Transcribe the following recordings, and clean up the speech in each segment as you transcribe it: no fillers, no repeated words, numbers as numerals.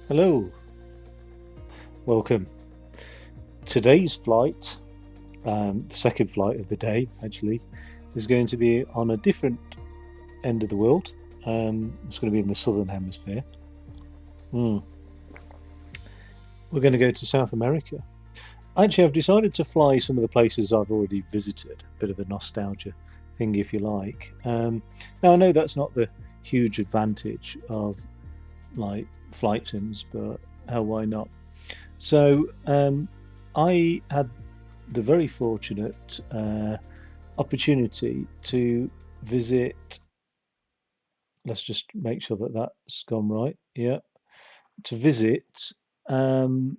Hello, welcome. Today's flight, the second flight of the day actually, is going to be on a different end of the world. It's going to be in the southern hemisphere. Hmm. We're going to go to South America. Actually, I've decided to fly some of the places I've already visited, a bit of a nostalgia thing, if you like. Now, I know that's not the huge advantage of like flight sims, but hell, why not? So, I had the very fortunate opportunity to visit. Let's just make sure that that's gone right. Yeah, to visit um,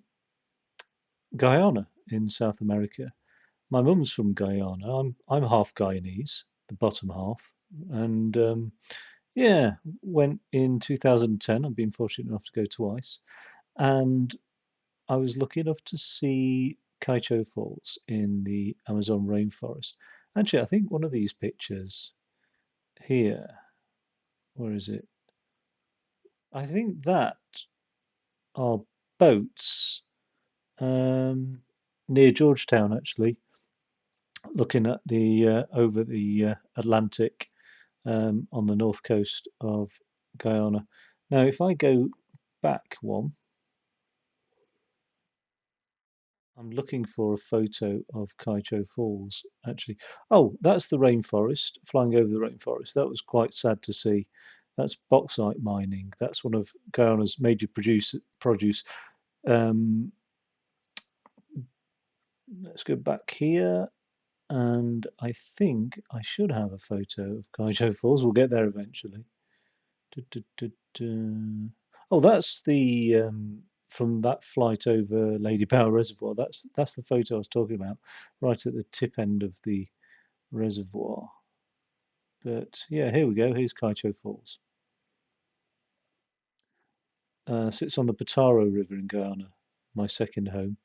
Guyana in South America. My mum's from Guyana. I'm half Guyanese, the bottom half, and yeah, went in 2010. I've been fortunate enough to go twice, and I was lucky enough to see Kaieteur Falls in the Amazon rainforest. Actually, I think one of these pictures here, where is it? I think that are boats um, near Georgetown, actually, looking at the over the Atlantic on the north coast of Guyana. Now, if I go back one, I'm looking for a photo of Kaieteur Falls, actually. Oh, that's the rainforest, flying over the rainforest. That was quite sad to see. That's bauxite mining. That's one of Guyana's major produce. Um, let's go back here, and I think I should have a photo of Kaieteur Falls. We'll get there eventually. Du- du- du- du. Oh, that's the from that flight over Lady Bower Reservoir. That's the photo I was talking about, right at the tip end of the reservoir. But yeah, here we go. Here's Kaieteur Falls. Sits on the Pataro River in Guyana, my second home.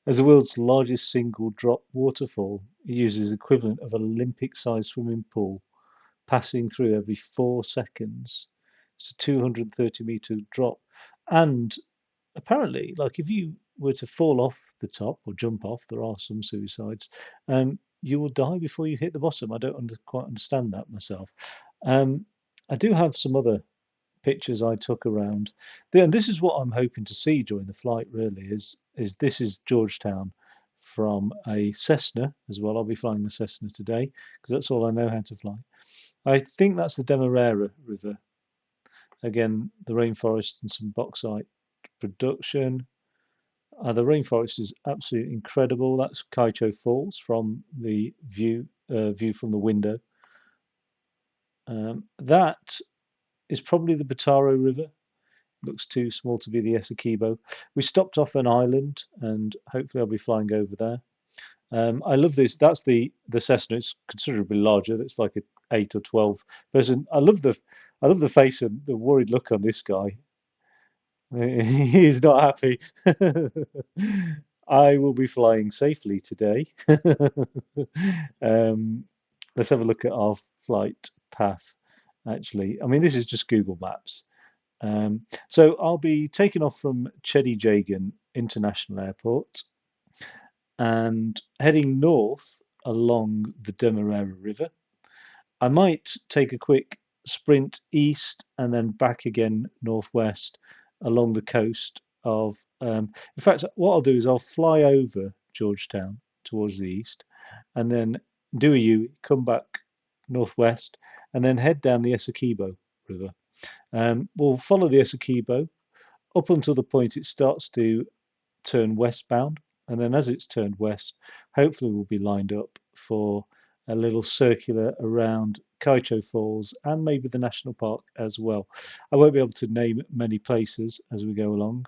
As the world's largest single drop waterfall, it uses the equivalent of an Olympic-sized swimming pool passing through every 4 seconds. It's a 230-meter drop. And apparently, like if you were to fall off the top or jump off, there are some suicides, you will die before you hit the bottom. I don't quite understand that myself. Um, I do have some other pictures I took around. And this is what I'm hoping to see during the flight, really, is this is Georgetown from a Cessna as well. I'll be flying the Cessna today because that's all I know how to fly. I think that's the Demerara River. Again, the rainforest and some bauxite production. The rainforest is absolutely incredible. That's Kaieteur Falls from the view from the window. That is probably the Bataro River. Looks too small to be the Essequibo. We stopped off an island, and hopefully I'll be flying over there. I love this. That's the Cessna. It's considerably larger. It's like a 8 or 12 person. I love the face and the worried look on this guy. He's not happy. I will be flying safely today. um, let's have a look at our flight path. Actually, I mean this is just Google Maps. So I'll be taking off from Chedi International Airport and heading north along the Demerara River. I might take a quick sprint east and then back again northwest along the coast of. In fact, what I'll do is I'll fly over Georgetown towards the east and then do a U, come back northwest, and then head down the Essequibo River. We'll follow the Essequibo up until the point it starts to turn westbound, and then as it's turned west, hopefully we'll be lined up for a little circular around Kaieteur Falls and maybe the national park as well. I won't be able to name many places as we go along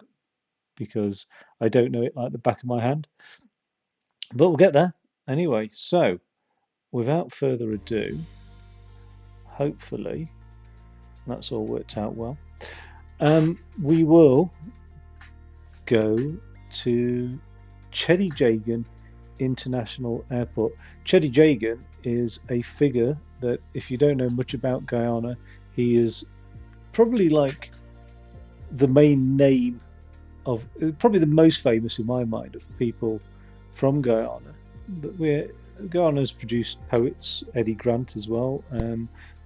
because I don't know it like the back of my hand, but we'll get there anyway. So, without further ado, hopefully that's all worked out well. We will go to Chedi International Airport. Chedi is a figure that, if you don't know much about Guyana, he is probably like the main name of probably the most famous in my mind of people from Guyana. That we're Guyana's produced poets, Eddie Grant as well.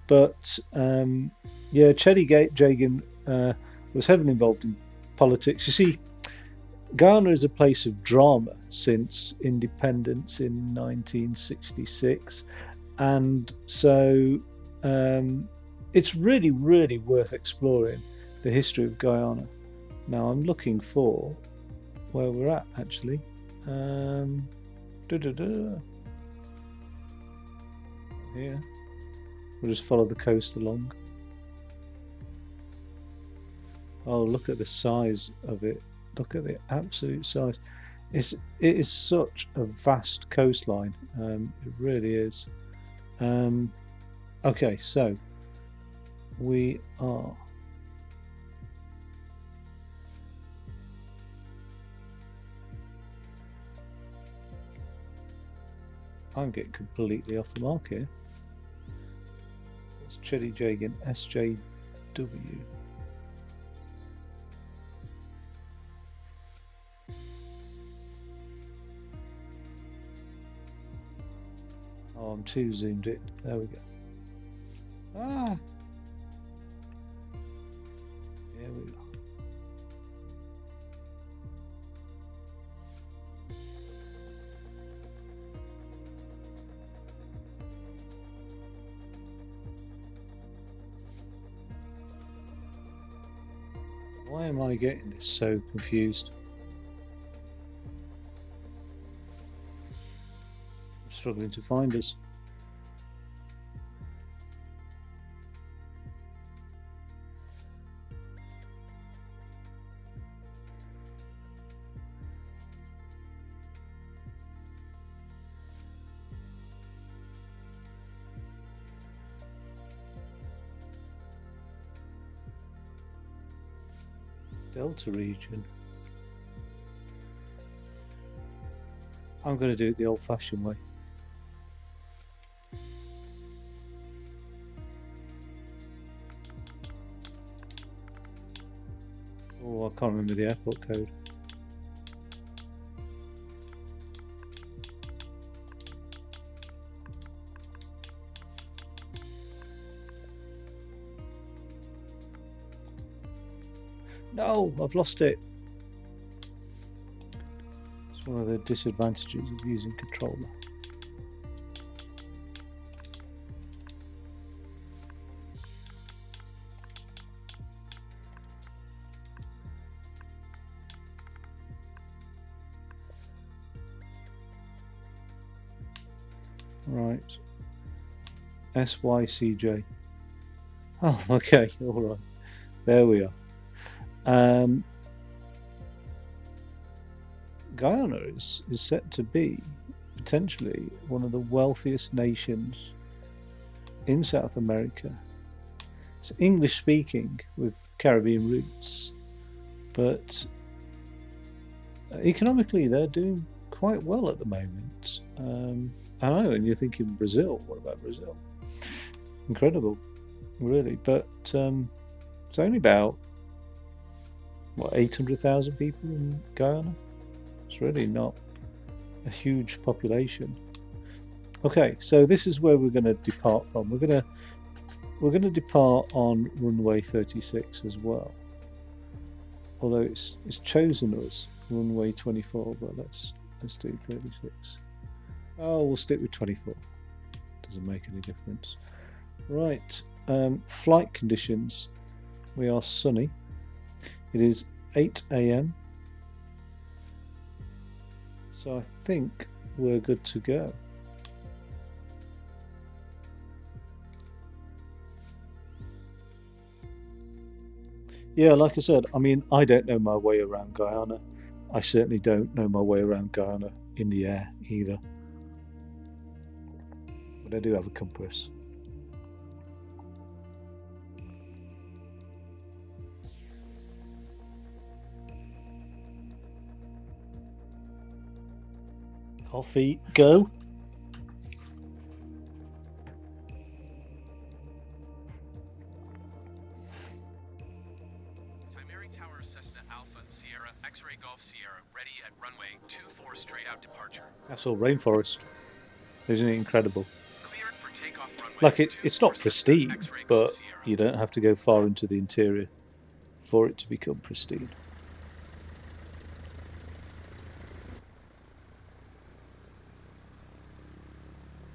But yeah, Jagan was heavily involved in politics. You see, Ghana is a place of drama since independence in 1966, and so um, it's really, really worth exploring the history of Guyana. Now I'm looking for where we're at actually. Um, da, da, da, here, we'll just follow the coast along. Oh, look at the size of it. Look at the absolute size. It is such a vast coastline. It really is. Um, okay, so we are. I'm getting completely off the mark here. It's Chedi Jagan SJW. Oh, I'm too zoomed in. There we go. Ah, here we go. Why am I getting this so confused? I'm struggling to find us. Delta region. I'm going to do it the old-fashioned way. Oh, I can't remember the airport code. No, I've lost it. It's one of the disadvantages of using controller. Right. SYCJ. Oh, okay, all right. There we are. Guyana is set to be potentially one of the wealthiest nations in South America. It's English speaking with Caribbean roots, but economically they're doing quite well at the moment. I know, and you're thinking Brazil. What about Brazil? Incredible, really. But it's only about what 800,000 people in Guyana. It's really not a huge population. Okay, so this is where we're going to depart from. We're going to depart on runway 36 as well. Although it's chosen us runway 24, but let's do 36. Oh, we'll stick with 24. Doesn't make any difference. Right, flight conditions. We are sunny. It is 8 a.m. So I think we're good to go. Yeah, like I said, I mean, I don't know my way around Guyana. I certainly don't know my way around Guyana in the air either. But I do have a compass. Coffee, go. That's all rainforest. Isn't it incredible? Like it's not pristine, but you don't have to go far into the interior for it to become pristine.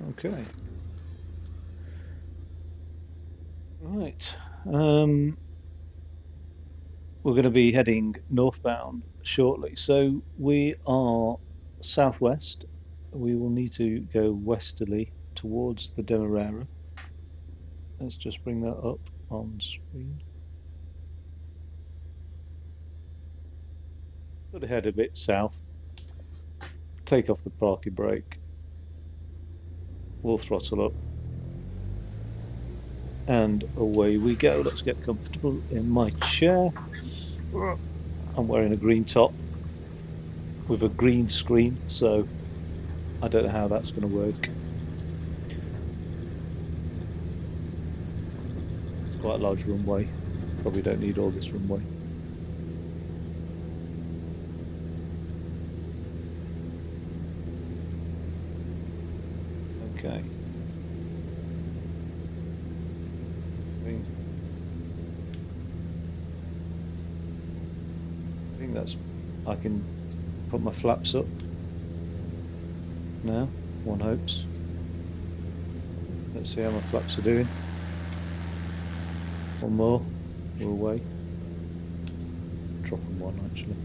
Okay. Right. We're going to be heading northbound shortly. So we are southwest. We will need to go westerly towards the Demerara. Let's just bring that up on screen. Got to head a bit south. Take off the parking brake. We'll throttle up. And away we go. Let's get comfortable in my chair. I'm wearing a green top with a green screen, so I don't know how that's going to work. It's quite a large runway. Probably don't need all this runway. Okay. I think that's. I can put my flaps up now. One hopes. Let's see how my flaps are doing. One more. We're away. Dropping one actually.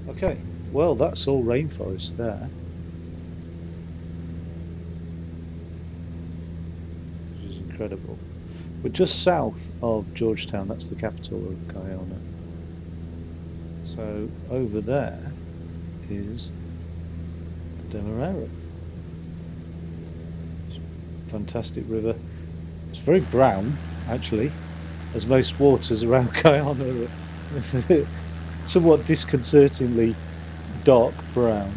Okay. Well, that's all rainforest there. Which is incredible. We're just south of Georgetown. That's the capital of Guyana. So over there is the Demerara. Fantastic river. It's very brown, actually, as most waters around Guyana are somewhat disconcertingly dark brown.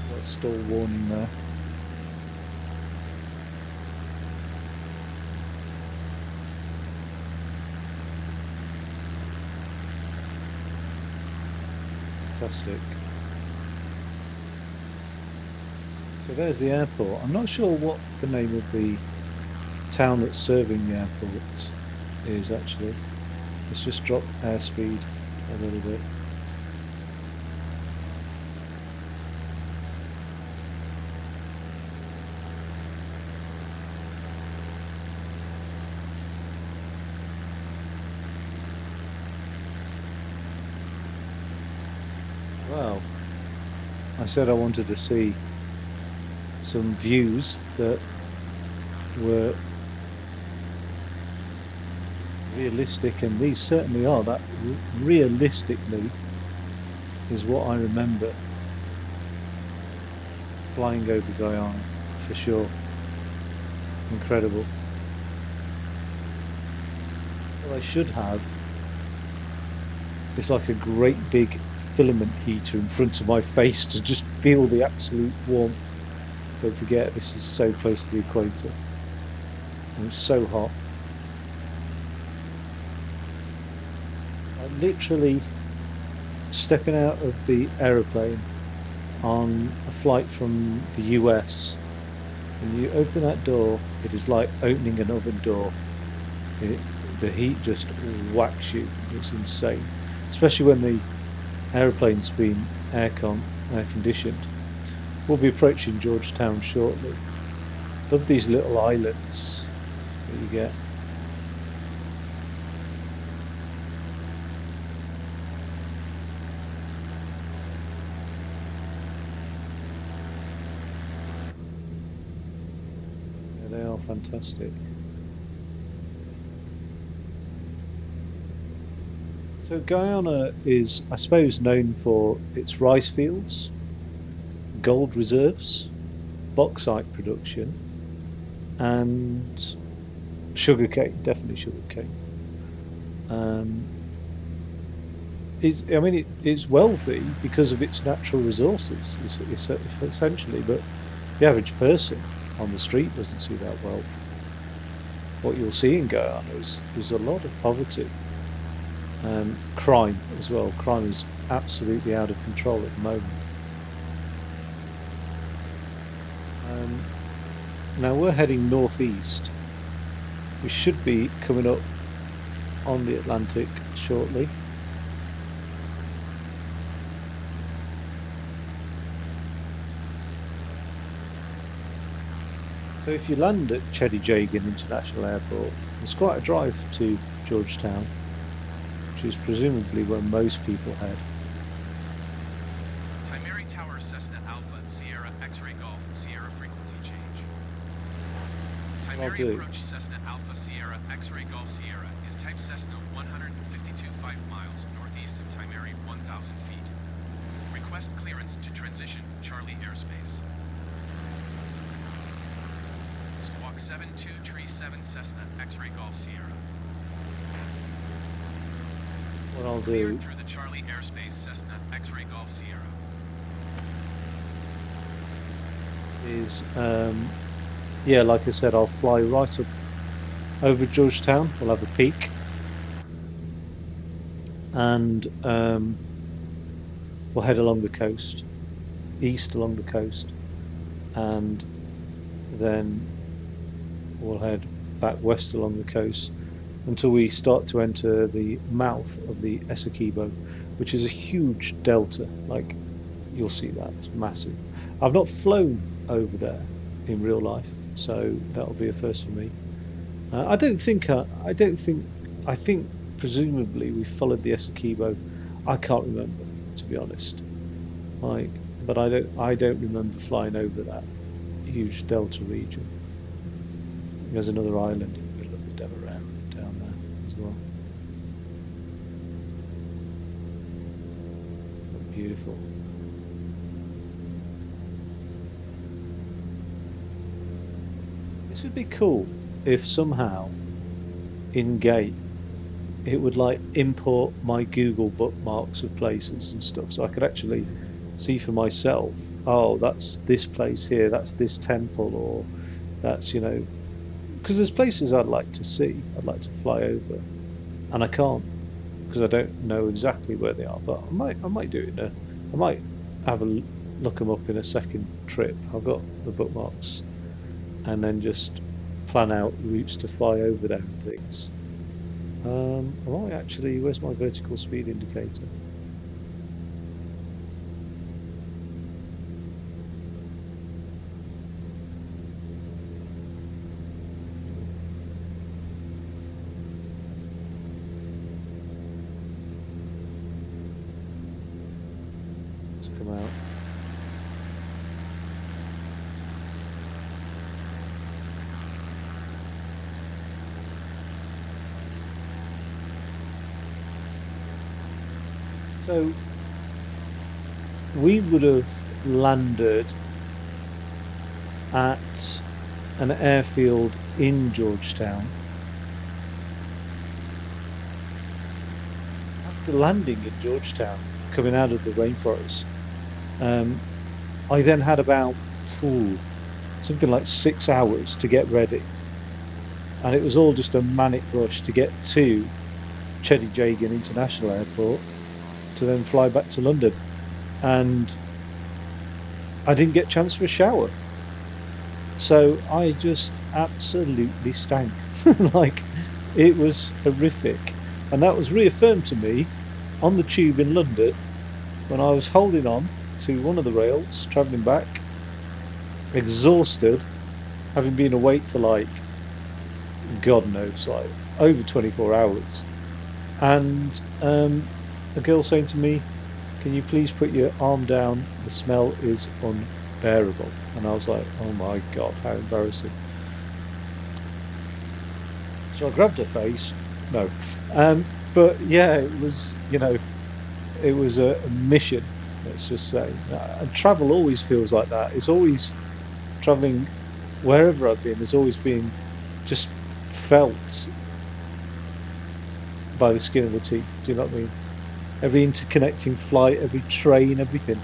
Got a stall warning there. Fantastic. So there's the airport. I'm not sure what the name of the town that's serving the airport is actually. Let's just drop airspeed a little bit. Wow. I said I wanted to see some views that were realistic, and these certainly are. That realistically is what I remember flying over Guyana, for sure. Incredible. What I should have is like a great big filament heater in front of my face to just feel the absolute warmth. Don't forget, this is so close to the equator and it's so hot. I'm literally stepping out of the aeroplane on a flight from the US. When you open that door, it is like opening an oven door. The heat just whacks you. It's insane, especially when the aeroplane's been air conditioned. We'll be approaching Georgetown shortly. Love these little islands that you get. Yeah, they are fantastic. So Guyana is, I suppose, known for its rice fields, gold reserves, bauxite production, and sugarcane. Definitely sugarcane. It's wealthy because of its natural resources, essentially. But the average person on the street doesn't see that wealth. What you'll see in Guyana is a lot of poverty. Crime as well. Crime is absolutely out of control at the moment. Now we're heading northeast. We should be coming up on the Atlantic shortly. So if you land at Cheddar-Jagan International Airport, it's quite a drive to Georgetown, which is presumably where most people head. Timeri Tower Cessna Alpha Sierra X-Ray Golf Sierra frequency change. Timeri approach Cessna Alpha Sierra X-Ray Golf Sierra is type Cessna 152.5 miles northeast of Timeri 1,000 feet. Request clearance to transition Charlie airspace. Squawk 7237 Cessna X-Ray Golf Sierra. What I'll do through the Charlie airspace Cessna X-Ray Golf Sierra is yeah, like I said, I'll fly right up over Georgetown. We'll have a peak, and we'll head along the coast, east along the coast, and then we'll head back west along the coast until we start to enter the mouth of the Essequibo, which is a huge delta. Like, you'll see that, it's massive. I've not flown over there in real life, so that'll be a first for me. I think presumably we followed the Essequibo. I can't remember, to be honest. Like, but I don't remember flying over that huge delta region. There's another island in the middle of the Demerara down there as well. Beautiful. This would be cool if somehow in game it would like import my Google bookmarks of places and stuff, so I could actually see for myself, oh, that's this place here, that's this temple, or that's, you know, because there's places I'd like to see, I'd like to fly over, and I can't because I don't know exactly where they are. But I might do it. I might have a look them up in a second trip. I've got the bookmarks, and then just plan out routes to fly over them and things. I might actually. Where's my vertical speed indicator? Come out. So we would have landed at an airfield in Georgetown. After landing in Georgetown, coming out of the rainforest, I then had about something like 6 hours to get ready, and it was all just a manic rush to get to Cheddar-Jagan International Airport to then fly back to London, and I didn't get a chance for a shower, so I just absolutely stank. Like, it was horrific, and that was reaffirmed to me on the tube in London when I was holding on to one of the rails travelling back, exhausted, having been awake for like God knows, like over 24 hours, and a girl saying to me, "Can you please put your arm down? The smell is unbearable." And I was like, "Oh my God, how embarrassing!" So I grabbed her face. No, but yeah, it was, you know, it was a mission. Let's just say, and travel always feels like that. It's always traveling wherever I've been. There's always been just felt by the skin of the teeth. Do you know what I mean? Every interconnecting flight, every train, everything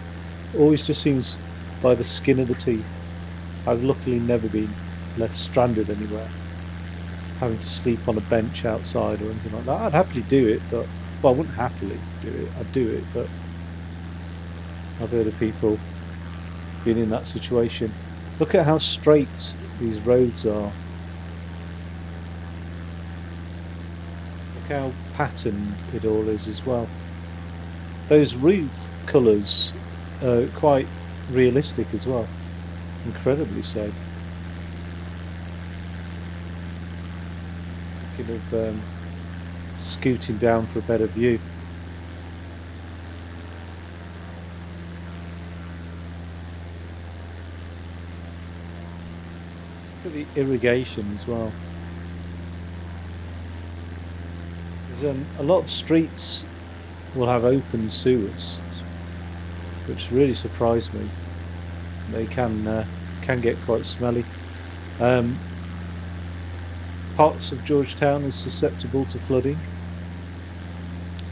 always just seems by the skin of the teeth. I've luckily never been left stranded anywhere, having to sleep on a bench outside or anything like that. I'd happily do it, but well, I wouldn't happily do it. I'd do it, but I've heard of people being in that situation. Look at how straight these roads are. Look how patterned it all is as well. Those roof colours are quite realistic as well, incredibly so. Thinking of scooting down for a better view. Look at the irrigation as well. There's a lot of streets will have open sewers, which really surprised me. They can get quite smelly. Parts of Georgetown is susceptible to flooding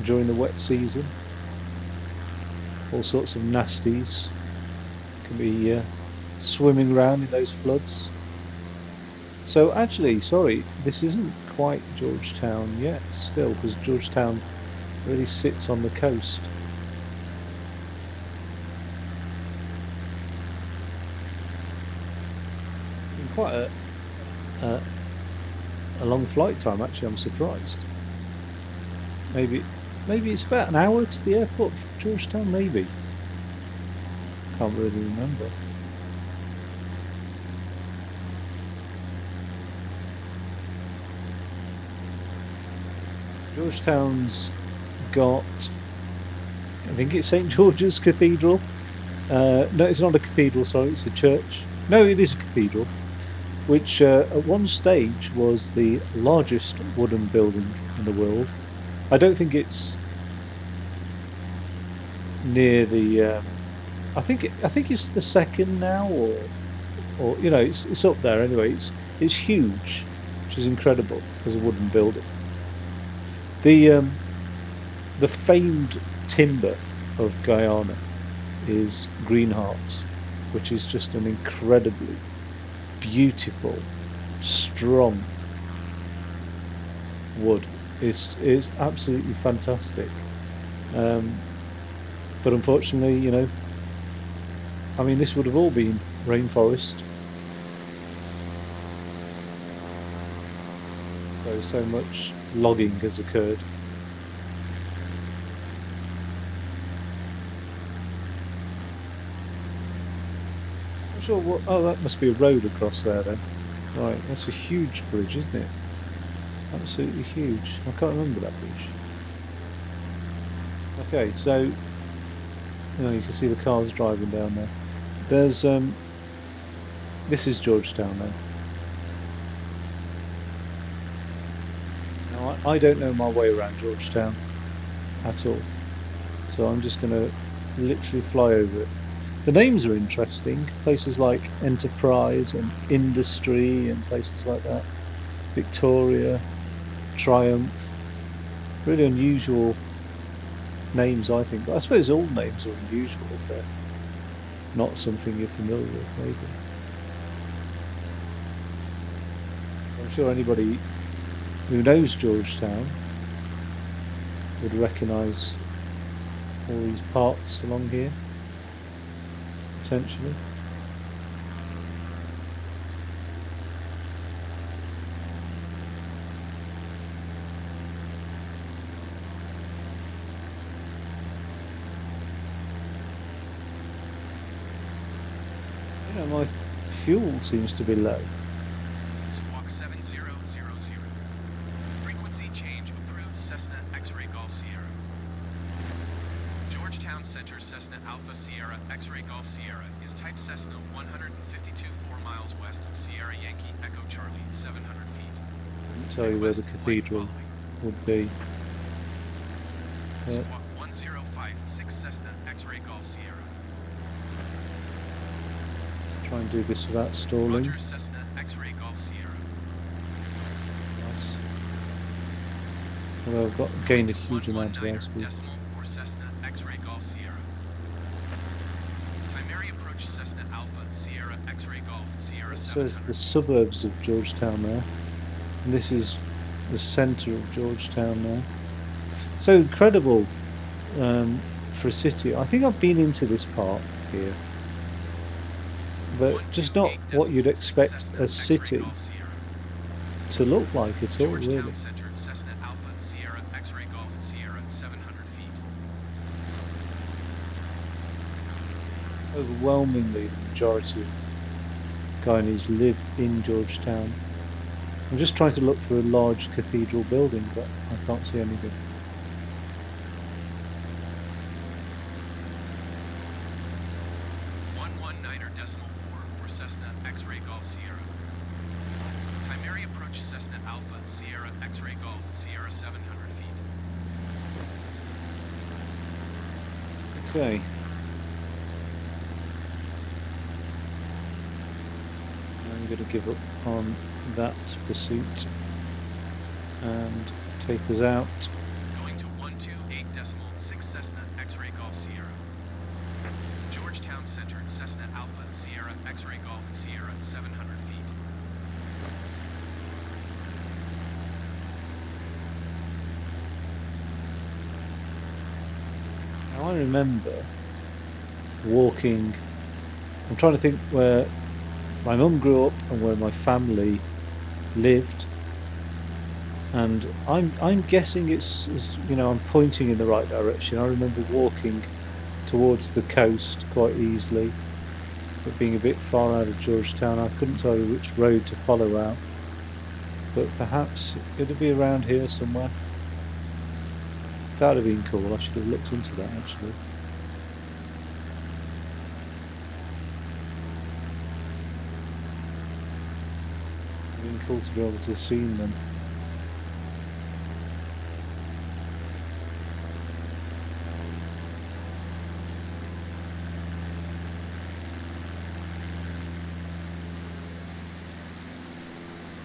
during the wet season. All sorts of nasties can be swimming around in those floods. So actually, sorry, this isn't quite Georgetown yet still, because Georgetown really sits on the coast. In quite a long flight time, actually. I'm surprised. Maybe it's about an hour to the airport from Georgetown, maybe. Can't really remember. Georgetown's got, I think it's St George's Cathedral. No, it's not a cathedral, sorry, it's a church. No, it is a cathedral, which at one stage was the largest wooden building in the world. I don't think it's near the. I think it's the second now, or you know, it's up there anyway. It's huge, which is incredible as a wooden building. The famed timber of Guyana is green hearts, which is just an incredibly beautiful, strong wood. It's absolutely fantastic. But unfortunately, you know, I mean, this would have all been rainforest. So much logging has occurred. Not sure what. Oh, that must be a road across there then. Right, that's a huge bridge, isn't it? Absolutely huge. I can't remember that bridge. Okay, so you know, you can see the cars driving down there. There's this is Georgetown then. Now I don't know my way around Georgetown at all, so I'm just going to literally fly over it. The names are interesting. Places like Enterprise and Industry and places like that. Victoria, Triumph. Really unusual names, I think. But I suppose all names are unusual if they're not something you're familiar with, maybe. I'm sure anybody who knows Georgetown would recognise all these parts along here, potentially. You know, my fuel seems to be low. Squawk 7000. Frequency change approved Cessna X-Ray Golf Sierra. Georgetown Center Cessna Alpha Sierra X-Ray Golf Sierra is type Cessna 152 4 miles west of Sierra Yankee Echo Charlie 700 feet. I'll tell you where the cathedral would be. Squawk 1056 Cessna X-Ray Golf Sierra. Try and do this without stalling. Roger Cessna X-Ray Golf Sierra. Nice. Although I've gained a huge amount of airspeed. Decimal for Cessna X-Ray Golf Sierra. Timeri approach Cessna Alpha Sierra X-ray Golf, Sierra It says the 700 feet. suburbs of Georgetown there. And this is the centre of Georgetown now. So incredible for a city. I think I've been into this part here, but just not what you'd 128.6 expect Cessna a X-ray city Golf Sierra. to look like at all, Georgetown really. Center, Cessna Alpha, Sierra X-ray Golf, Sierra 700 feet. Overwhelmingly, the majority of Guyanese live in Georgetown. I'm just trying to look for a large cathedral building, but I can't see anything. 119.4 for Cessna X-ray Golf Sierra. Timeri approach Cessna Alpha, Sierra X-ray Golf, Sierra 700 feet. Okay. I'm going to give up on that pursuit and take us out. Going to 128.6 Cessna X-ray Golf Sierra. Georgetown Center, Cessna Alpha, Sierra X-ray Golf, Sierra 700 feet. Now I remember walking. I'm trying to think where my mum grew up and where my family lived, and I'm guessing it's I'm pointing in the right direction. I remember walking towards the coast quite easily, but being a bit far out of Georgetown, I couldn't tell you which road to follow out. But perhaps it'll be around here somewhere. That would have been cool. I should have looked into that actually. It would have been cool to be able to have seen them.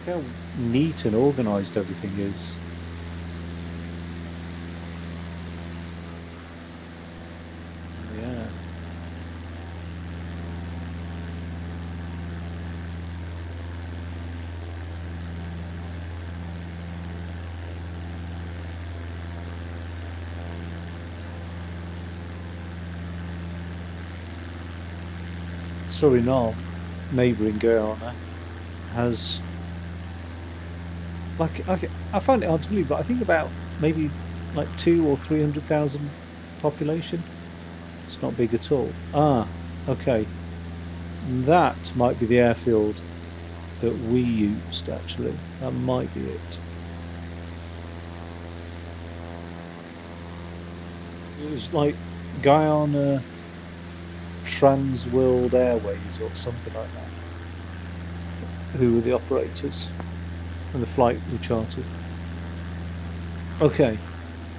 How neat and organised everything is. Yeah. Suriname, neighbouring Guyana, has I find it hard to believe, but I think about maybe like 200,000 or 300,000 population. It's not big at all. Ah, okay. That might be the airfield that we used actually. That might be it. It was like Guyana Trans World Airways or something like that. Who were the operators and the flight we chartered? Okay.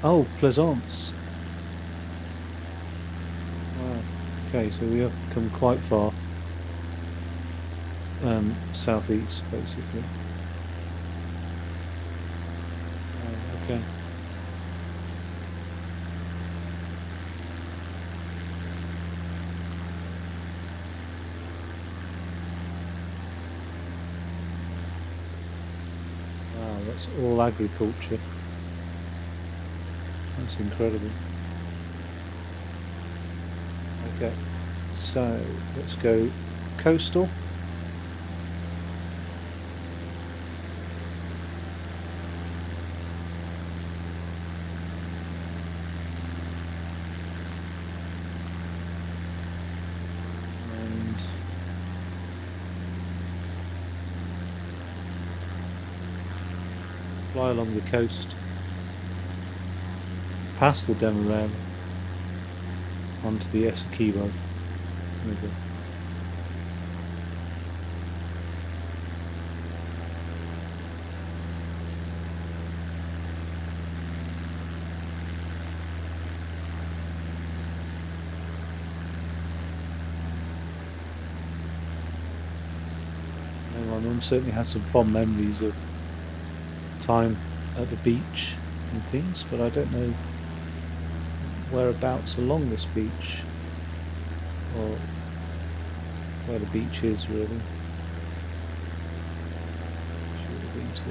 Oh, Plaisance. Wow. Okay, so we have come quite far southeast, basically. Okay. Wow, that's all agriculture. That's incredible. Okay, so let's go coastal. And fly along the coast, past the Demerara, onto the Essequibo River. And my mum certainly has some fond memories of time at the beach and things, but I don't know whereabouts along this beach or where the beach is, really. Should have been to.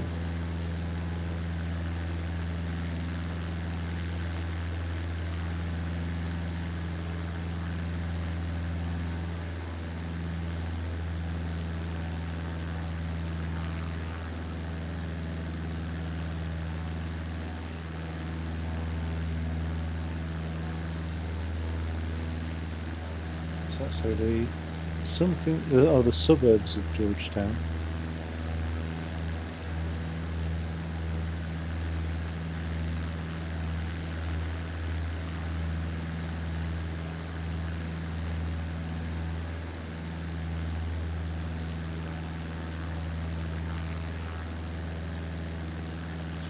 So the the suburbs of Georgetown.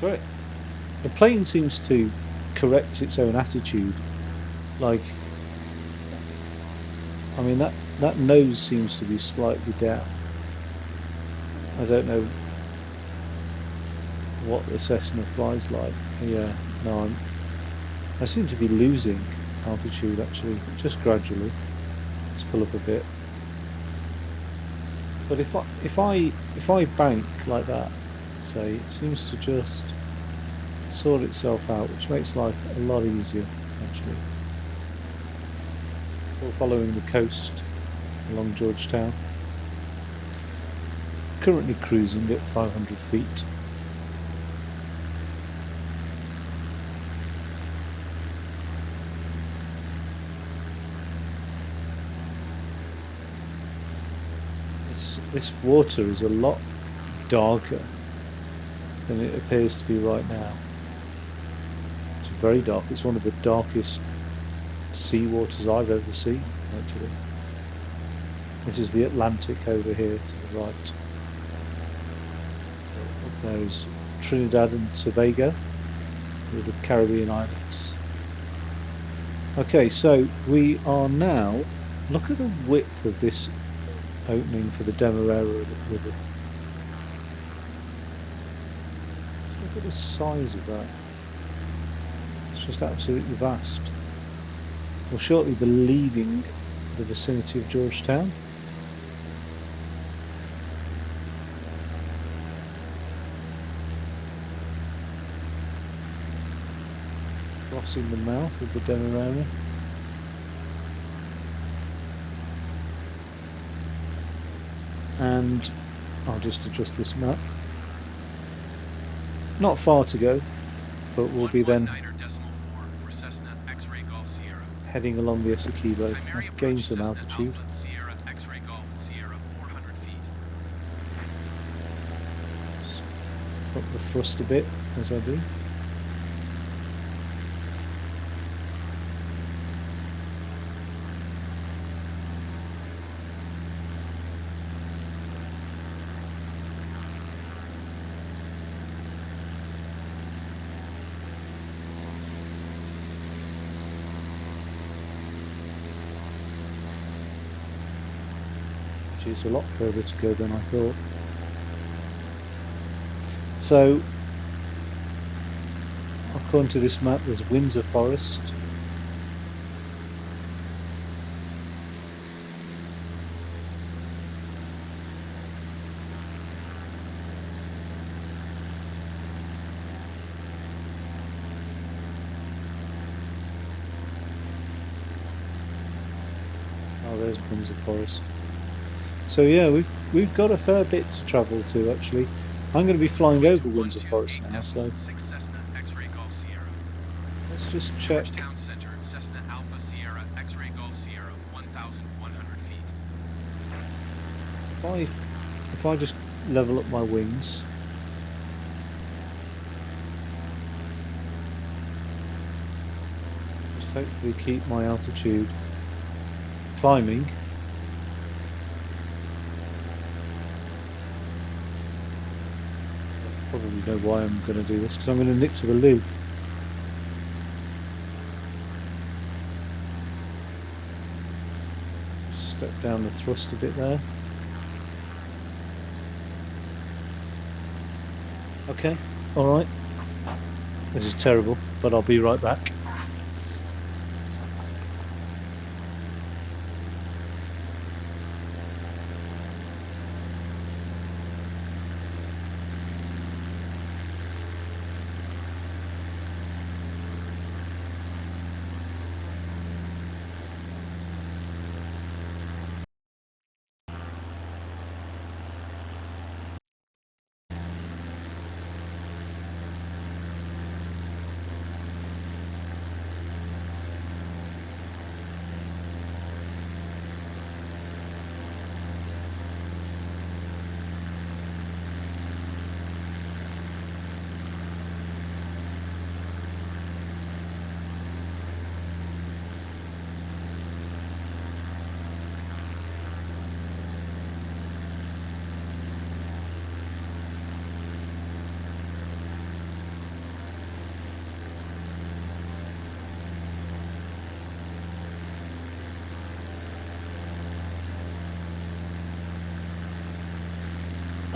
Right. The plane seems to correct its own attitude. Like, I mean, that nose seems to be slightly down. I don't know what the Cessna flies like. Yeah, no, I seem to be losing altitude actually, just gradually. Let's pull up a bit. But if I bank like that, say, it seems to just sort itself out, which makes life a lot easier actually. We're following the coast along Georgetown. Currently cruising at 500 feet. This water is a lot darker than it appears to be right now. It's very dark. It's one of the darkest sea waters I've ever seen, actually. This is the Atlantic over here to the right. Up there is Trinidad and Tobago, the Caribbean islands. Okay, so we are now, look at the width of this opening for the Demerara River. Look at the size of that. It's just absolutely vast. We'll shortly be leaving the vicinity of Georgetown. Crossing the mouth of the Demerara. And I'll just adjust this map. Not far to go, but we'll be then heading along the Essequibo, gain some altitude. Up the thrust a bit as I do. It's a lot further to go than I thought. So, according to this map, there's Windsor Forest. Oh, there's Windsor Forest. So yeah, we've got a fair bit to travel to actually. I'm going to be flying over Windsor Forest now, so let's just check. Georgetown Center, Cessna Alpha Sierra, X-ray Golf Sierra, 1,100 feet. If I just level up my wings. Just hopefully keep my altitude climbing. Probably know why I'm going to do this, because I'm going to nip to the loo. Step down the thrust a bit there. Okay, alright. This is terrible, but I'll be right back.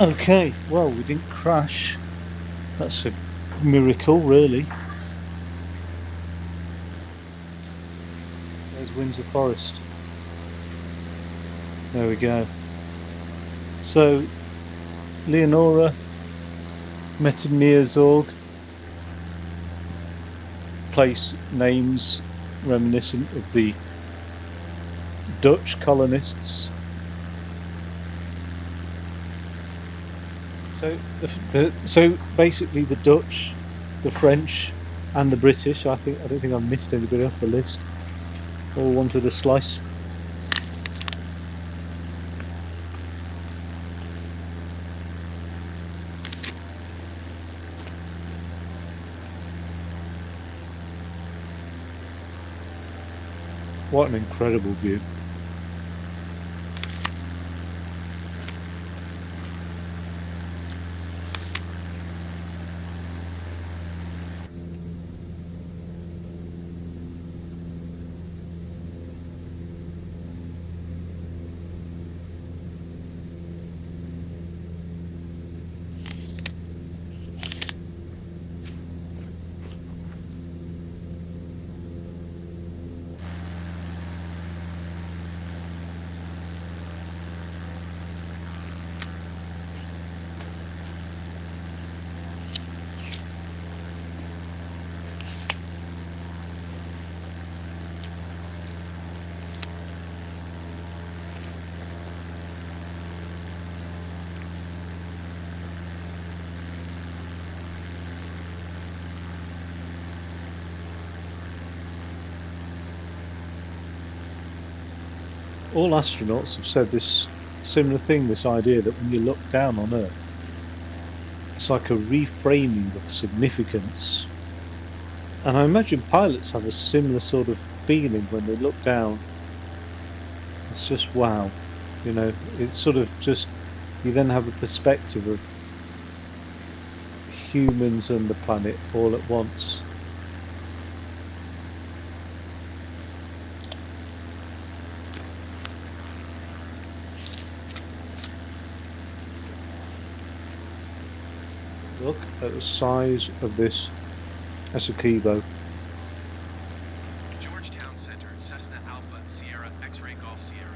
Okay, well, we didn't crash. That's a miracle, really. There's Windsor Forest. There we go. So, Leonora Metamnerzorg, place names reminiscent of the Dutch colonists. So basically the Dutch, the French, and the British. I don't think I've missed anybody off the list. All wanted a slice. What an incredible view. All astronauts have said this similar thing, this idea that when you look down on Earth, it's like a reframing of significance. And I imagine pilots have a similar sort of feeling when they look down. It's just wow, it's sort of just, you then have a perspective of humans and the planet all at once. Look at the size of this Essequibo. Georgetown Center, Cessna Alpha, Sierra, X-ray Golf Sierra.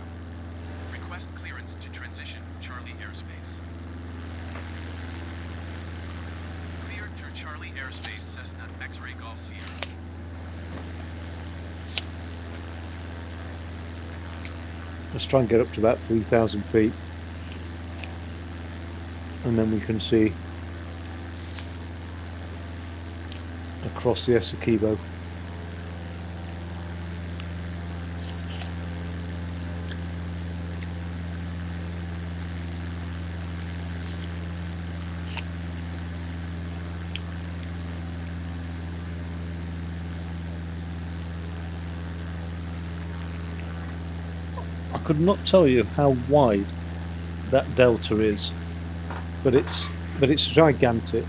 Request clearance to transition Charlie airspace. Cleared through Charlie airspace, Cessna, X-ray Golf Sierra. Let's try and get up to about 3,000 feet. And then we can see across the Essequibo. I could not tell you how wide that delta is, but it's gigantic.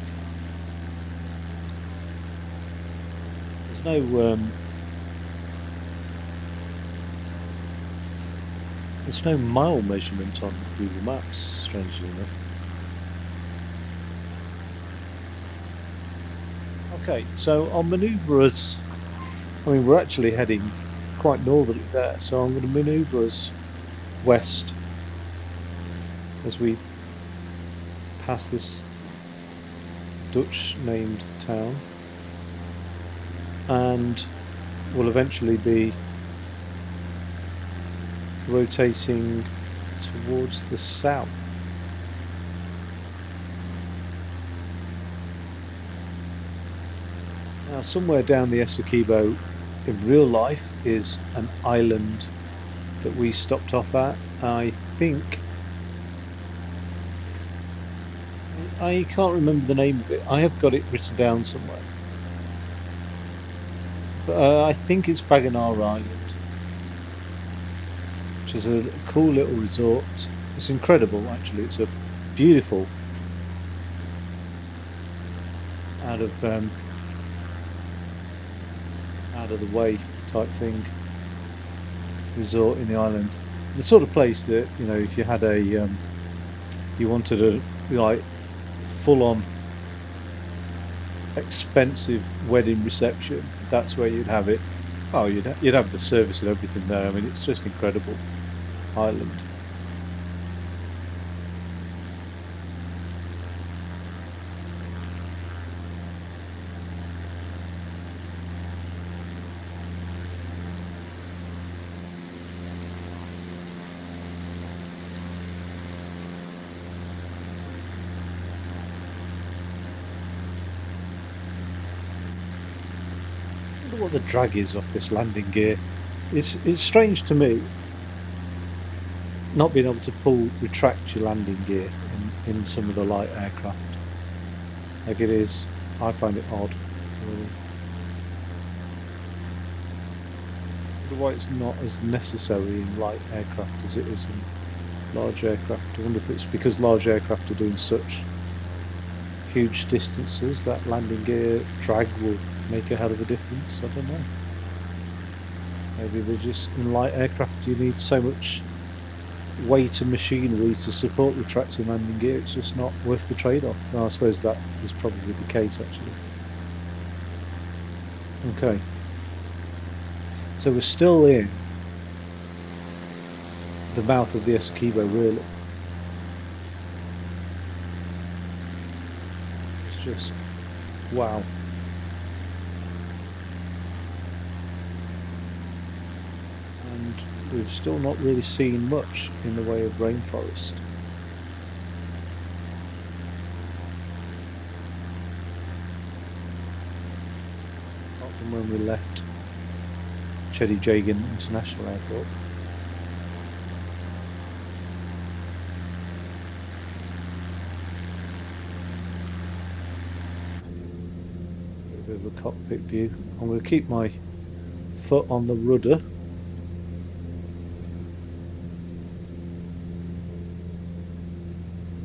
There's no mile measurement on Google Maps, strangely enough. Okay, so I'll manoeuvre us. I mean, we're actually heading quite northerly there, so I'm going to manoeuvre us west as we pass this Dutch named town, and we'll eventually be rotating towards the south. Now, somewhere down the Essequibo in real life is an island that we stopped off at. I think I can't remember the name of it. I have got it written down somewhere, but I think it's Bagonar Island, which is a cool little resort. It's incredible, actually. It's a beautiful, out of the way type thing resort in the island. The sort of place that, if you had you wanted like full on expensive wedding reception, that's where you'd have it. Oh, you'd have the service and everything there. I mean, it's just incredible island. I wonder what the drag is off this landing gear. It's strange to me not being able to retract your landing gear in some of the light aircraft. Like it is, I find it odd, really. I wonder why it's not as necessary in light aircraft as it is in large aircraft. I wonder if it's because large aircraft are doing such huge distances that landing gear drag will make a hell of a difference. I don't know. Maybe they're just in light aircraft you need so much weight and machinery to support retracting landing gear, it's just not worth the trade-off. Well, I suppose that is probably the case actually. Okay, so we're still in the mouth of the Essequibo, really. It's just wow. And we've still not really seen much in the way of rainforest. Apart from when we left Cheddar-Jagan International Airport. A bit of a cockpit view. I'm going to keep my foot on the rudder.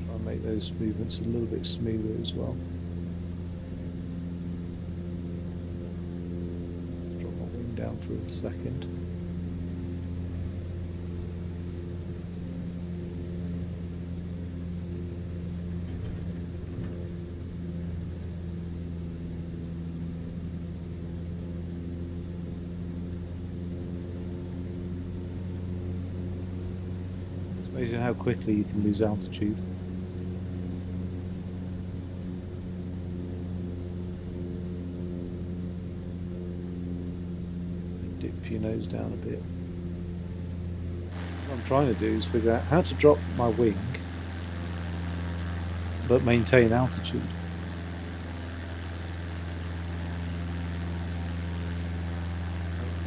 Try and make those movements a little bit smoother as well. Drop my wing down for a second. It's amazing how quickly you can lose altitude. Dip your nose down a bit. What I'm trying to do is figure out how to drop my wing but maintain altitude.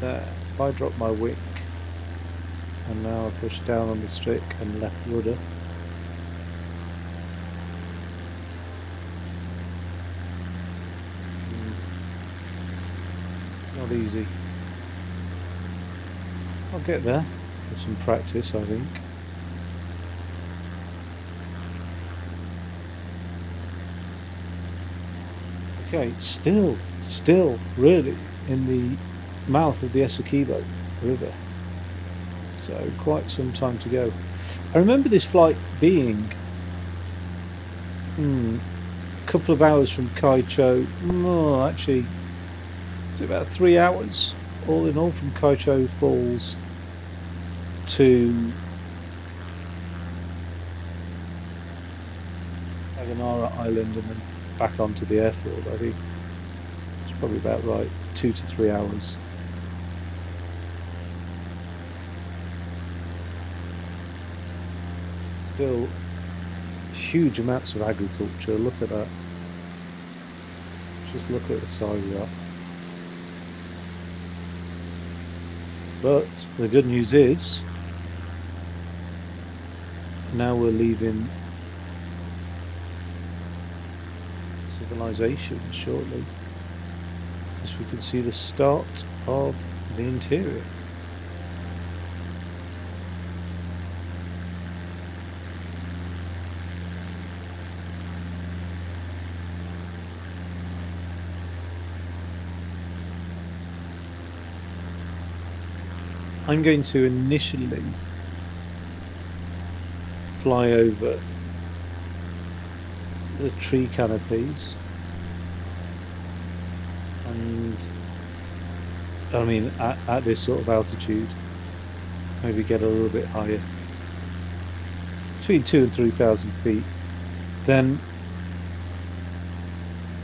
There, if I drop my wing and now I push down on the stick and left rudder, not easy. I'll get there with some practice, I think. Okay, still really in the mouth of the Essequibo River. So quite some time to go. I remember this flight being a couple of hours from Kaieteur. No, actually, about 3 hours all in all from Kaieteur Falls to Aganara Island and then back onto the airfield. I think it's probably about right, 2 to 3 hours. Still huge amounts of agriculture. Look at that. Just look at the size of that. But the good news is now we're leaving civilization shortly, as we can see the start of the interior. I'm going to initially fly over the tree canopies, and I mean at this sort of altitude, maybe get a little bit higher, between 2 and 3,000 feet. Then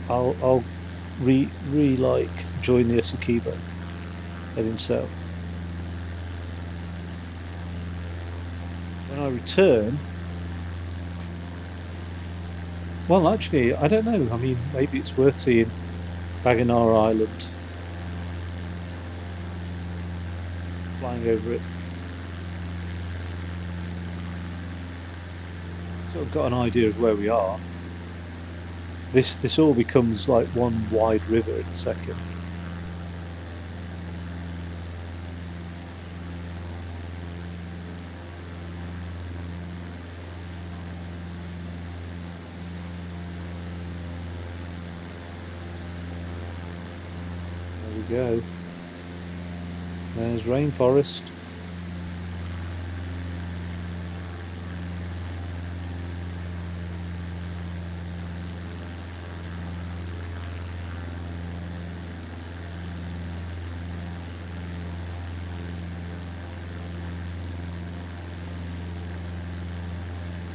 I'll like join the Essequibo heading south. When I return, well, actually, I don't know. I mean, maybe it's worth seeing Bagonar Island, flying over it. So I've got an idea of where we are. This all becomes like one wide river in a second. There we go. There's rainforest.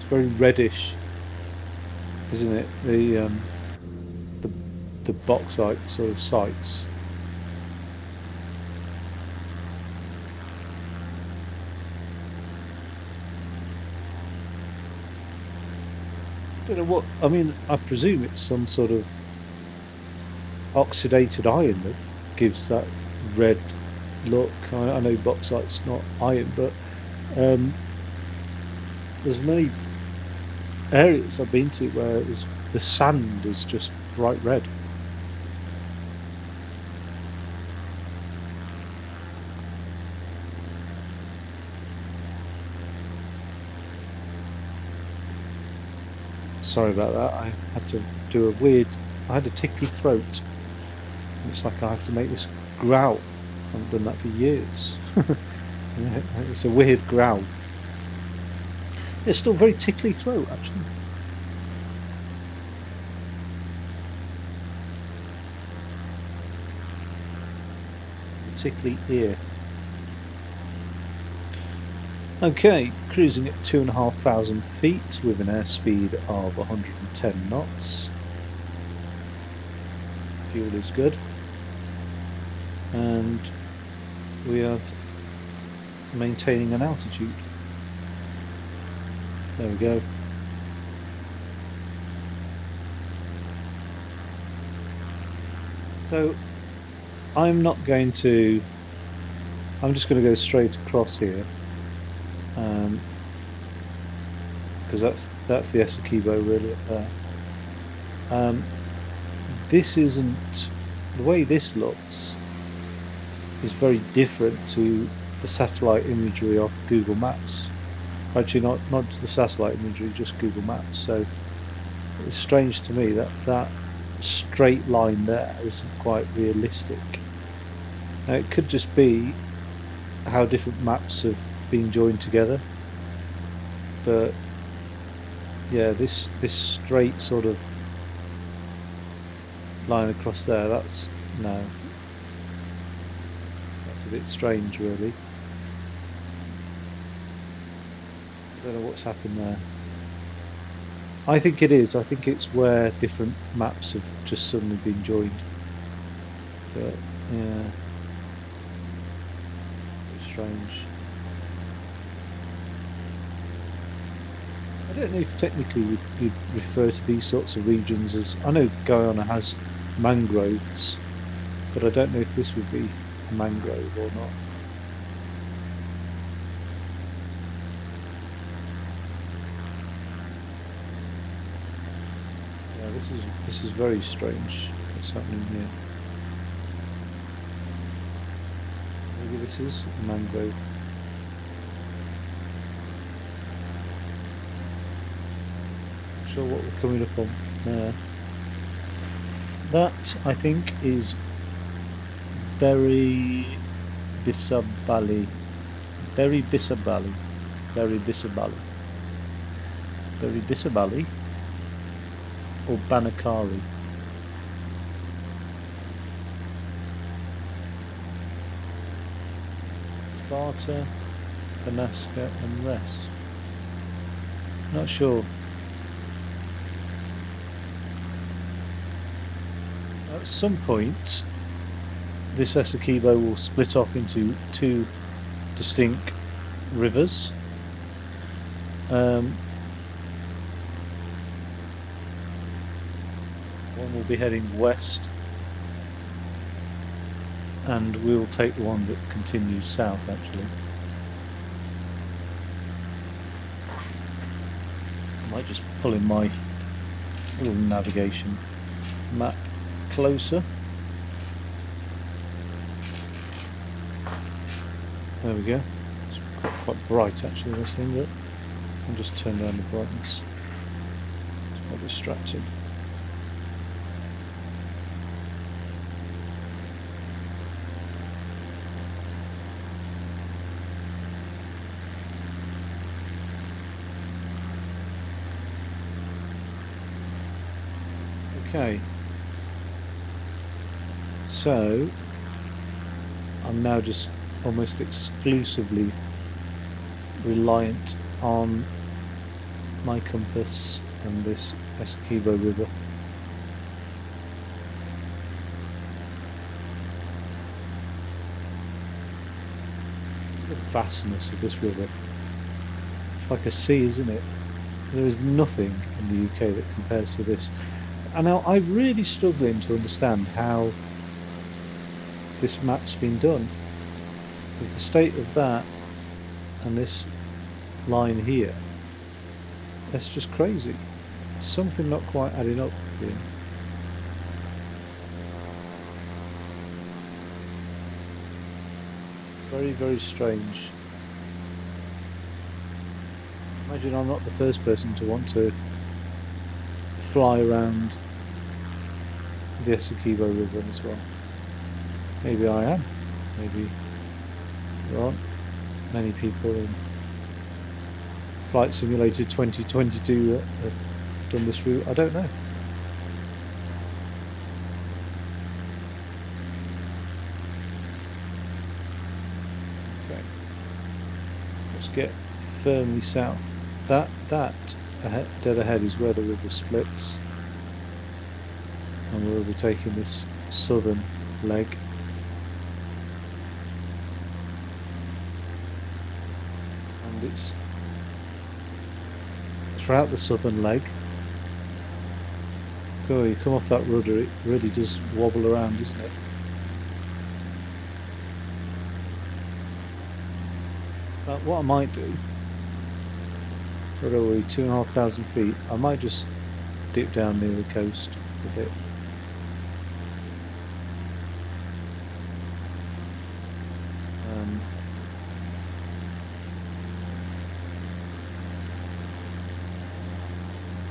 Very reddish, isn't it? The the bauxite sort of sites. Don't know what. I mean, I presume it's some sort of oxidated iron that gives that red look. I know bauxite's not iron, but um, there's many areas I've been to where the sand is just bright red. Sorry about that. I had to do a weird. I had a tickly throat. It's like I have to make this growl. I haven't done that for years. It's a weird growl. It's still very tickly throat, actually. Tickly ear. Okay, cruising at 2,500 feet with an airspeed of 110 knots. Fuel is good. And we are maintaining an altitude. There we go. So I'm not going to. I'm just going to go straight across here, because that's the Essequibo really up there. This isn't the way this looks is very different to the satellite imagery of Google Maps. Actually, not just the satellite imagery, just Google Maps. So it's strange to me that that straight line there isn't quite realistic. Now it could just be how different maps have been joined together, but yeah, this straight sort of line across there, that's no, that's a bit strange really. I don't know what's happened there. I think it is. I think it's where different maps have just suddenly been joined. But yeah, it's strange. I don't know if technically you'd refer to these sorts of regions as. I know Guyana has mangroves, but I don't know if this would be a mangrove or not. Yeah, this is very strange. What's happening here? Maybe this is a mangrove. Not sure what we're coming up on there. That I think is Berry Bisabali. Berry Bisabali. Berry Bisabali. Berry Bisabali. or Banakari. Sparta, Panaska and Res. Not sure. At some point, this Essequibo will split off into two distinct rivers. One will be heading west, and we'll take the one that continues south, actually. I might just pull in my little navigation map closer. There we go. It's quite bright actually, this thing, but I'll just turn down the brightness. It's quite distracting. Okay, so I'm now just almost exclusively reliant on my compass and this Essequibo River. The vastness of this river. It's like a sea, isn't it? There is nothing in the UK that compares to this. And now I'm really struggling to understand how this map's been done. With the state of that and this line here, that's just crazy. There's something not quite adding up here. Very, very strange. Imagine I'm not the first person to want to fly around the Essequibo River as well. Maybe I am. Maybe there aren't many people in Flight Simulator 2022 that have done this route. I don't know. Okay. Let's get firmly south. That dead ahead is where the river splits, and we'll be taking this southern leg. And it's throughout the southern leg. Oh, you come off that rudder, it really does wobble around, doesn't it? But what I might do, what are we, 2,500 feet? I might just dip down near the coast a bit.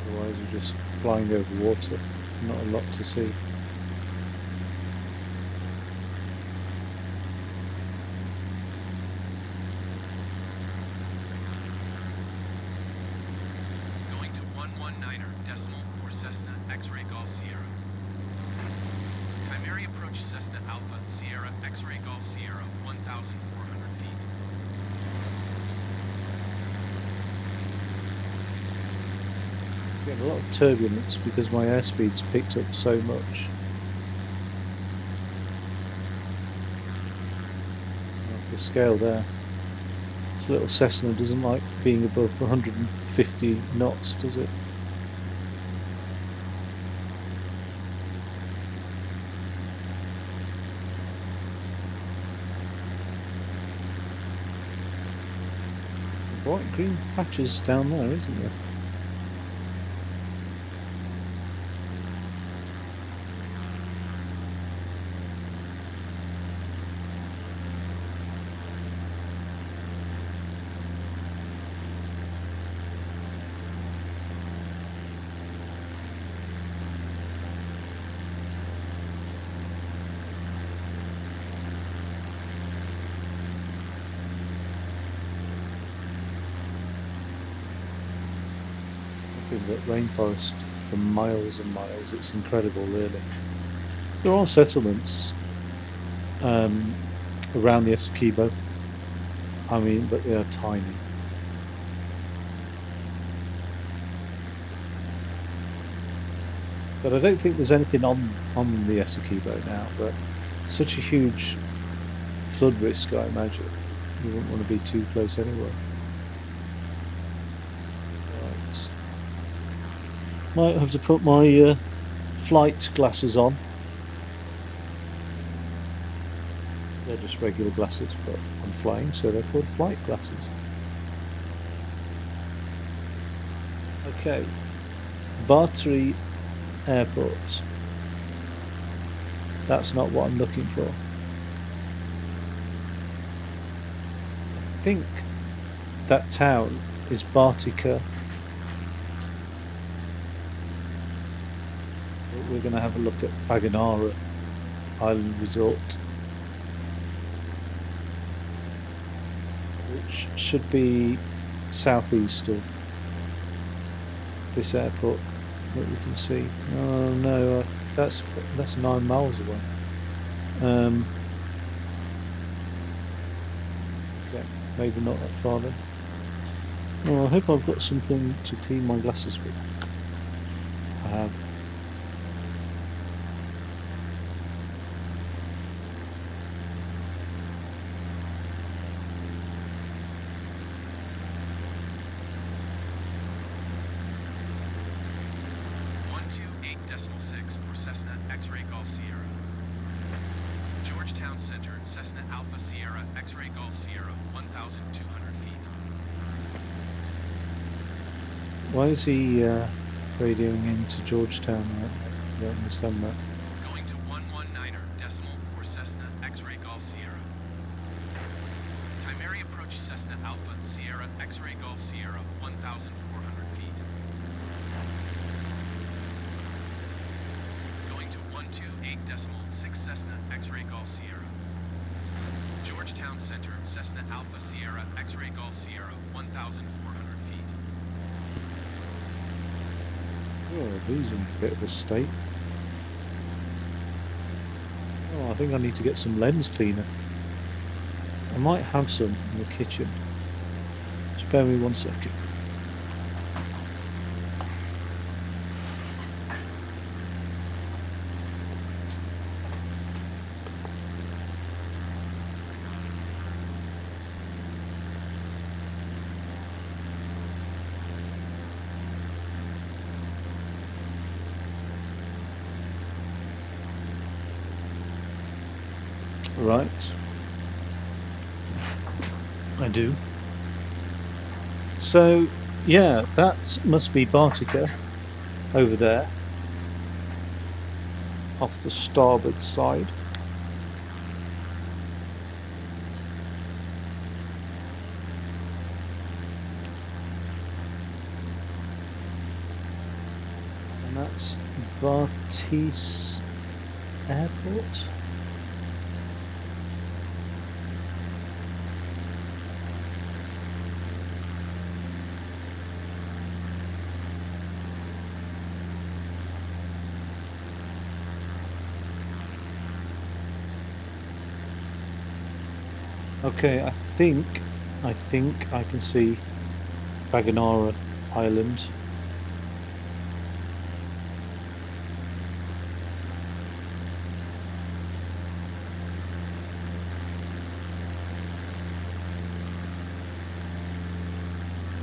Otherwise we're just flying over water, not a lot to see. Getting a lot of turbulence because my airspeed's picked up so much. The scale there. This little Cessna doesn't like being above 150 knots, does it? Bright green patches down there, isn't there? That rainforest for miles and miles. It's incredible, really. There are settlements around the Essequibo. I mean, but they are tiny. But I don't think there's anything on the Essequibo now. But such a huge flood risk, I imagine. You wouldn't want to be too close anyway. Right. Might have to put my flight glasses on. They're just regular glasses, but I'm flying, so they're called flight glasses. Okay, Bartry Airport. That's not what I'm looking for. I think that town is Bartica. We're going to have a look at Baganara Island Resort, which should be southeast of this airport that we can see. Oh no, that's 9 miles away. Yeah, maybe not that far then. Oh, I hope I've got something to clean my glasses with. I have. Georgetown Center, Cessna Alpha Sierra, X-Ray Golf Sierra, 1,200 feet. Why is he radioing into Georgetown? I don't understand that. Going to 119er decimal for Cessna X-Ray Golf Sierra. Timeri approach Cessna Alpha Sierra, X-Ray Golf Sierra, 1,400 feet. Going to 128 decimal 6 Cessna X-Ray Golf Sierra. Georgetown Center, Cessna Alpha Sierra, X-Ray Golf Sierra, 1,400 feet. Oh, these are in a bit of a state. Oh, I think I need to get some lens cleaner. I might have some in the kitchen. Just bear me 1 second. Right, I do. So, yeah, that must be Bartica over there, off the starboard side. And that's Bartis Airport. Okay, I think I can see Baganara Island.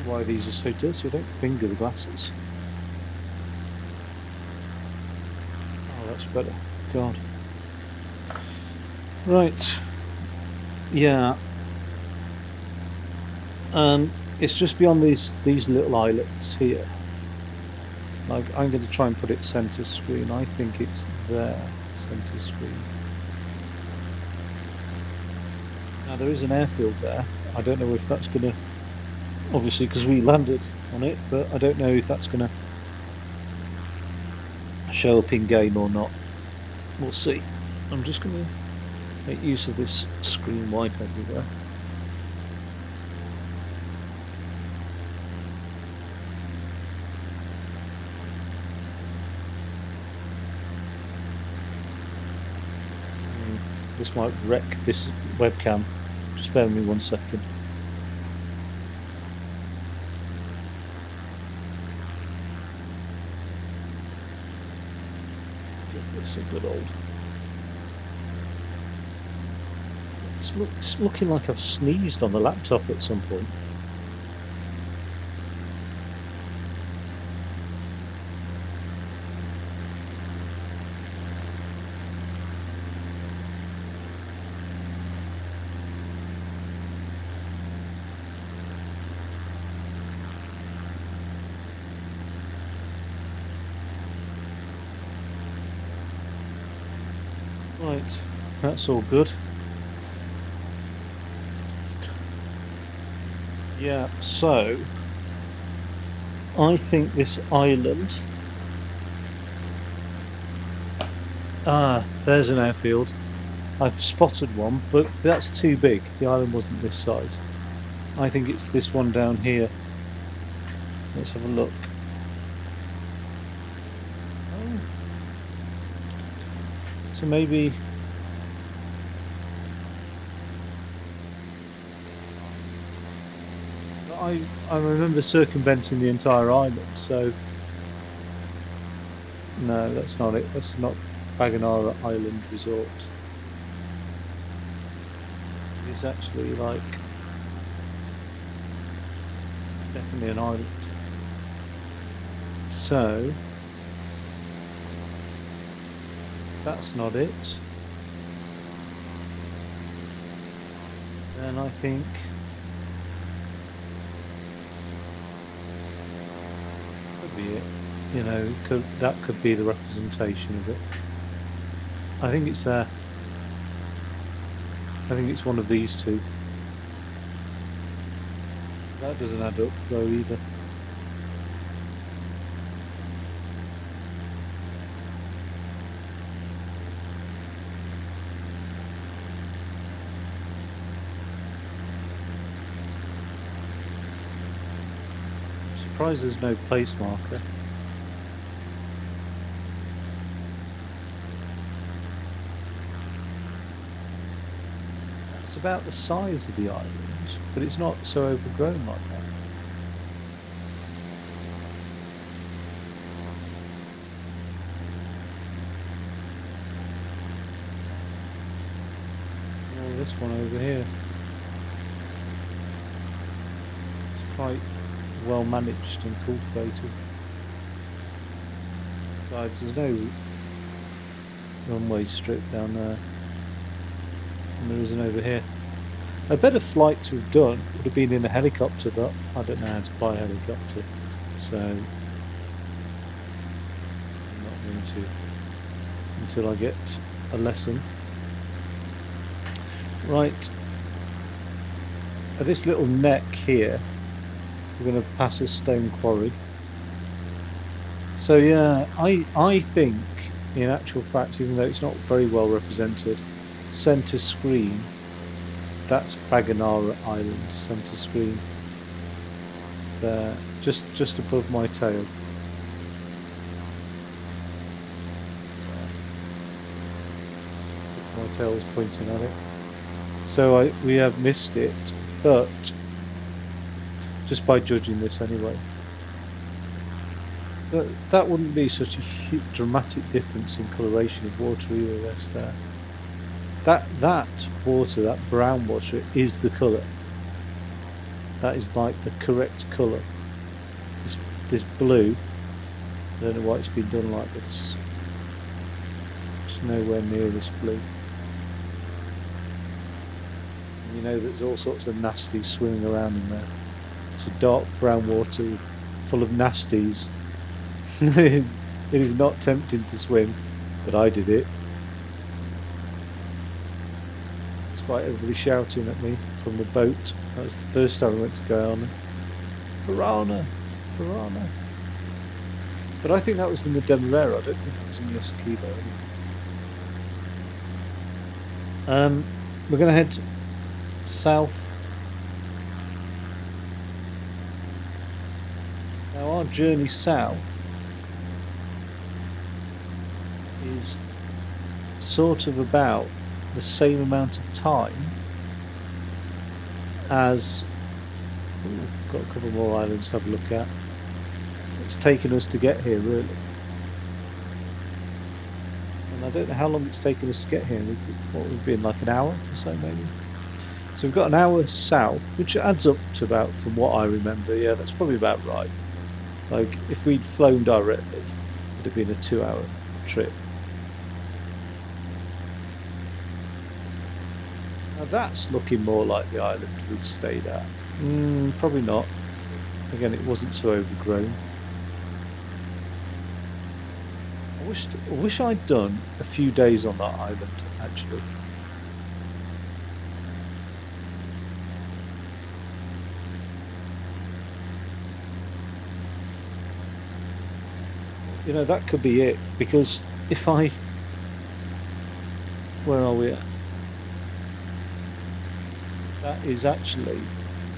Why these are so dirty? I don't finger the glasses. Oh, that's better. God. Right. Yeah. It's just beyond these little islets here. Like, I'm going to try and put it center screen. I think it's there, center screen. Now there is an airfield there. I don't know if that's going to, obviously because we landed on it, but I don't know if that's going to show up in game or not. We'll see. I'm just going to make use of this screen wipe everywhere. This might wreck this webcam. Just bear with me 1 second. Give this a good old. It's looking like I've sneezed on the laptop at some point. Right, that's all good. Yeah, so I think this island. Ah, there's an airfield. I've spotted one, but that's too big. The island wasn't this size. I think it's this one down here. Let's have a look. Oh. So maybe. I remember circumventing the entire island, so no, that's not it. That's not Baganara Island Resort. It's actually like definitely an island. So that's not it. Then I think could be it. You know, that could be the representation of it. I think it's there. I think it's one of these two. That doesn't add up though either. I'm surprised there's no place marker. It's about the size of the island, but it's not so overgrown like that. Oh, this one over here. It's quite well managed and cultivated. Besides, there's no runway strip down there. And there isn't over here. A better flight to have done would have been in a helicopter, but I don't know how to fly a helicopter, so I'm not going to until I get a lesson. Right, at this little neck here, we're going to pass a stone quarry. So yeah, I think, in actual fact, even though it's not very well represented, centre screen, that's Baganara Island, centre screen there, just above my tail. My tail's pointing at it, so we have missed it, but just by judging this anyway. But that wouldn't be such a dramatic difference in coloration of water either. That's there. That water, that brown water, is the colour. That is like the correct colour. This blue, I don't know why it's been done like this. It's nowhere near this blue. And you know there's all sorts of nasties swimming around in there. It's a dark brown water full of nasties. It is not tempting to swim, but I did it. Despite everybody shouting at me from the boat. That was the first time I went to Guyana. Piranha! Piranha! But I think that was in the Demerara. I don't think it was in the Essequibo. We're going to head south. Now our journey south is sort of about the same amount of time as. Ooh, got a couple more islands to have a look at. It's taken us to get here, really. And I don't know how long it's taken us to get here. What would be in like an hour or so, maybe? So we've got an hour south, which adds up to about, from what I remember, yeah, that's probably about right. Like, if we'd flown directly, it would have been a 2-hour trip. Now that's looking more like the island we stayed at. Probably not. Again, it wasn't so overgrown. I wish I'd done a few days on that island, actually. You know, that could be it, because if I... Where are we at? That is actually,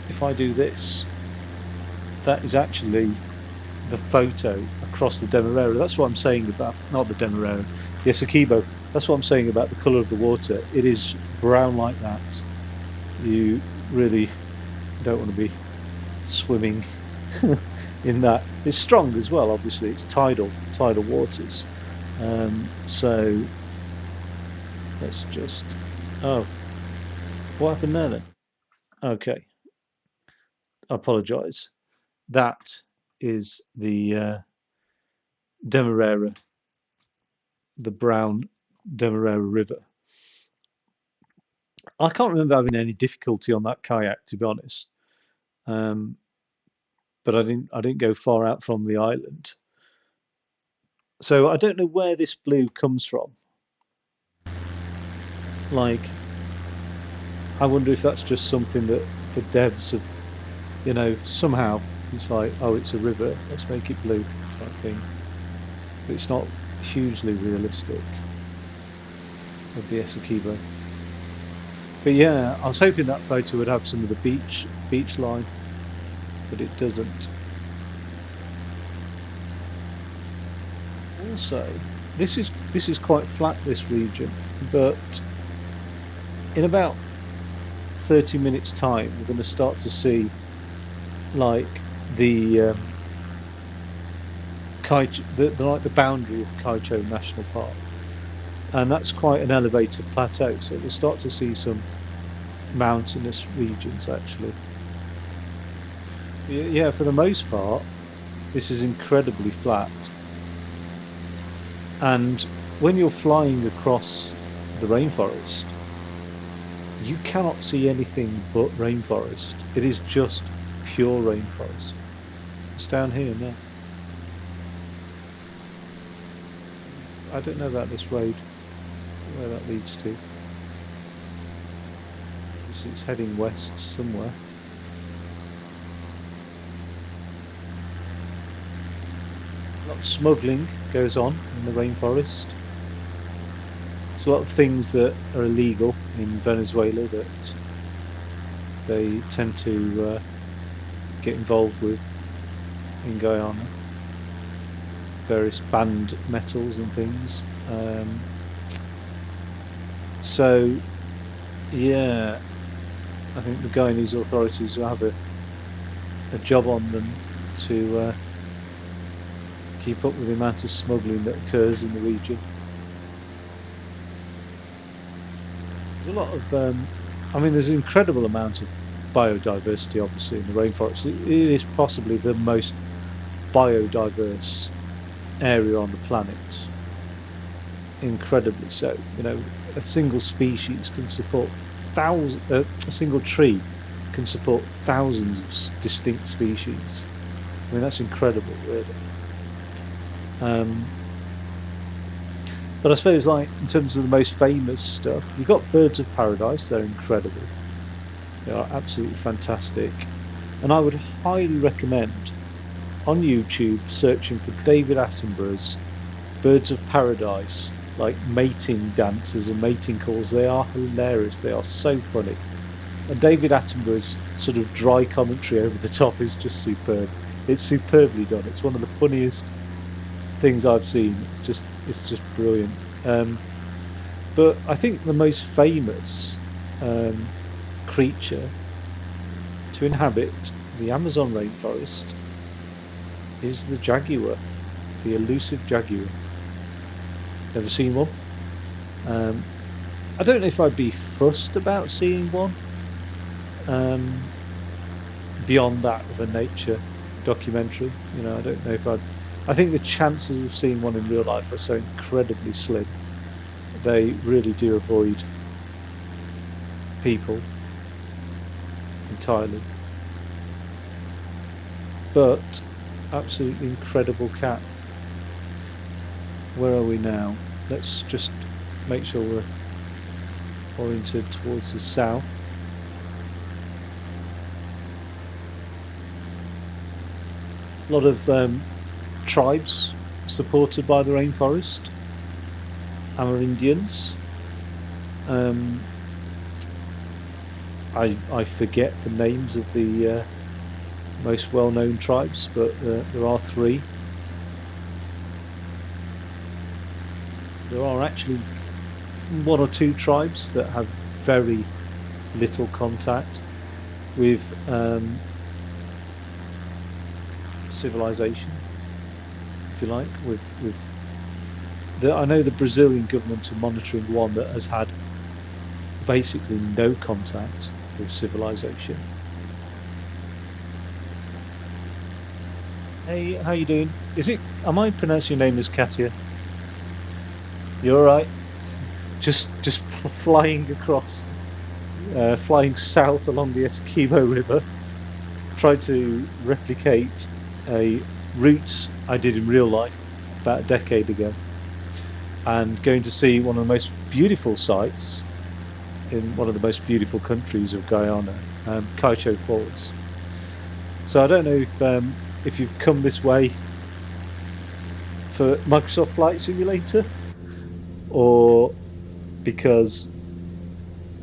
if I do this, that is actually the photo across the Demerara. That's what I'm saying about, not the Demerara, the Essequibo. That's what I'm saying about the colour of the water. It is brown like that. You really don't want to be swimming in that. It's strong as well, obviously. It's tidal waters. So let's just. Oh, what happened there then? Okay, I apologise. That is the Demerara, the brown Demerara River. I can't remember having any difficulty on that kayak, to be honest. But I didn't go far out from the island. So I don't know where this blue comes from. Like, I wonder if that's just something that the devs have, you know, somehow it's like, oh, it's a river, let's make it blue type thing. But it's not hugely realistic of the Essequibo. But yeah, I was hoping that photo would have some of the beach line, but it doesn't. Also, this is quite flat, this region, but in about 30 minutes time we're going to start to see like the like the boundary of Kaieteur National Park, and that's quite an elevated plateau, so we'll start to see some mountainous regions actually. Yeah, for the most part this is incredibly flat, and when you're flying across the rainforest you cannot see anything but rainforest. It is just pure rainforest. It's down here now. I don't know about this road, where that leads to. It's heading west somewhere. A lot of smuggling goes on in the rainforest. There's a lot of things that are illegal in Venezuela that they tend to get involved with in Guyana. Various banned metals and things. So, yeah, I think the Guyanese authorities will have a job on them to keep up with the amount of smuggling that occurs in the region. There's a lot of, I mean, there's an incredible amount of biodiversity, obviously, in the rainforest. It is possibly the most biodiverse area on the planet. Incredibly so. You know, a single species can support thousands. A single tree can support thousands of distinct species. I mean, that's incredible, really. But I suppose, like, in terms of the most famous stuff, you've got birds of paradise. They're incredible. They are absolutely fantastic. And I would highly recommend on YouTube searching for David Attenborough's birds of paradise, like mating dances and mating calls. They are hilarious. They are so funny. And David Attenborough's sort of dry commentary over the top is just superb. It's superbly done. It's one of the funniest things I've seen. It's just brilliant. But I think the most famous um, creature to inhabit the Amazon rainforest is the jaguar, the elusive jaguar. Ever seen one? Um, I don't know if I'd be fussed about seeing one um, beyond that of a nature documentary. I don't know if I'd. I think the chances of seeing one in real life are so incredibly slim. They really do avoid people entirely. But absolutely incredible cat. Where are we now? Let's just make sure we're oriented towards the south. A lot of tribes supported by the rainforest. Amerindians. Um, I forget the names of the most well-known tribes, but there are three. There are actually one or two tribes that have very little contact with civilization, if you like. I know the Brazilian government are monitoring one that has had basically no contact with civilization. Hey, how you doing? Is it? Am I pronouncing your name as Katia? You all right? Just flying across, flying south along the Essequibo River. Tried to replicate a route I did in real life about a decade ago, and going to see one of the most beautiful sights in one of the most beautiful countries of Guyana, Kaieteur Falls. So I don't know if you've come this way for Microsoft Flight Simulator or because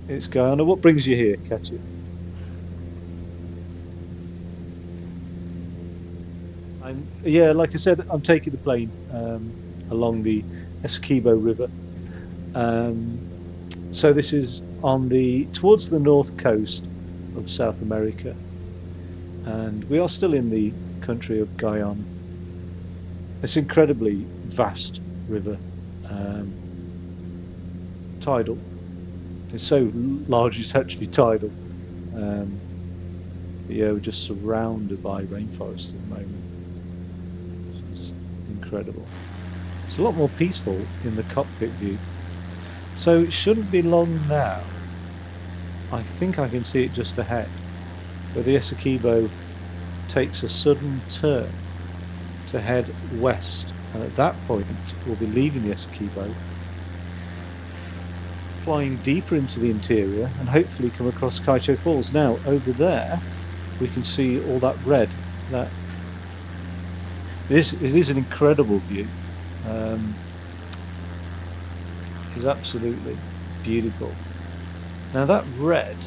it's Guyana. What brings you here, Katya? Yeah, like I said, I'm taking the plane along the Essequibo River. Um, so this is on the towards the north coast of South America, and we are still in the country of Guyana. It's an incredibly vast river, um, tidal. It's so large it's actually tidal. Um, but yeah, we're just surrounded by rainforest at the moment, which is incredible. It's a lot more peaceful in the cockpit view. So it shouldn't be long now. I think I can see it just ahead, where the Essequibo takes a sudden turn to head west. And at that point, we'll be leaving the Essequibo, flying deeper into the interior, and hopefully come across Kaieteur Falls. Now, over there, we can see all that red. That it is an incredible view. Um, it's absolutely beautiful. Now, that red,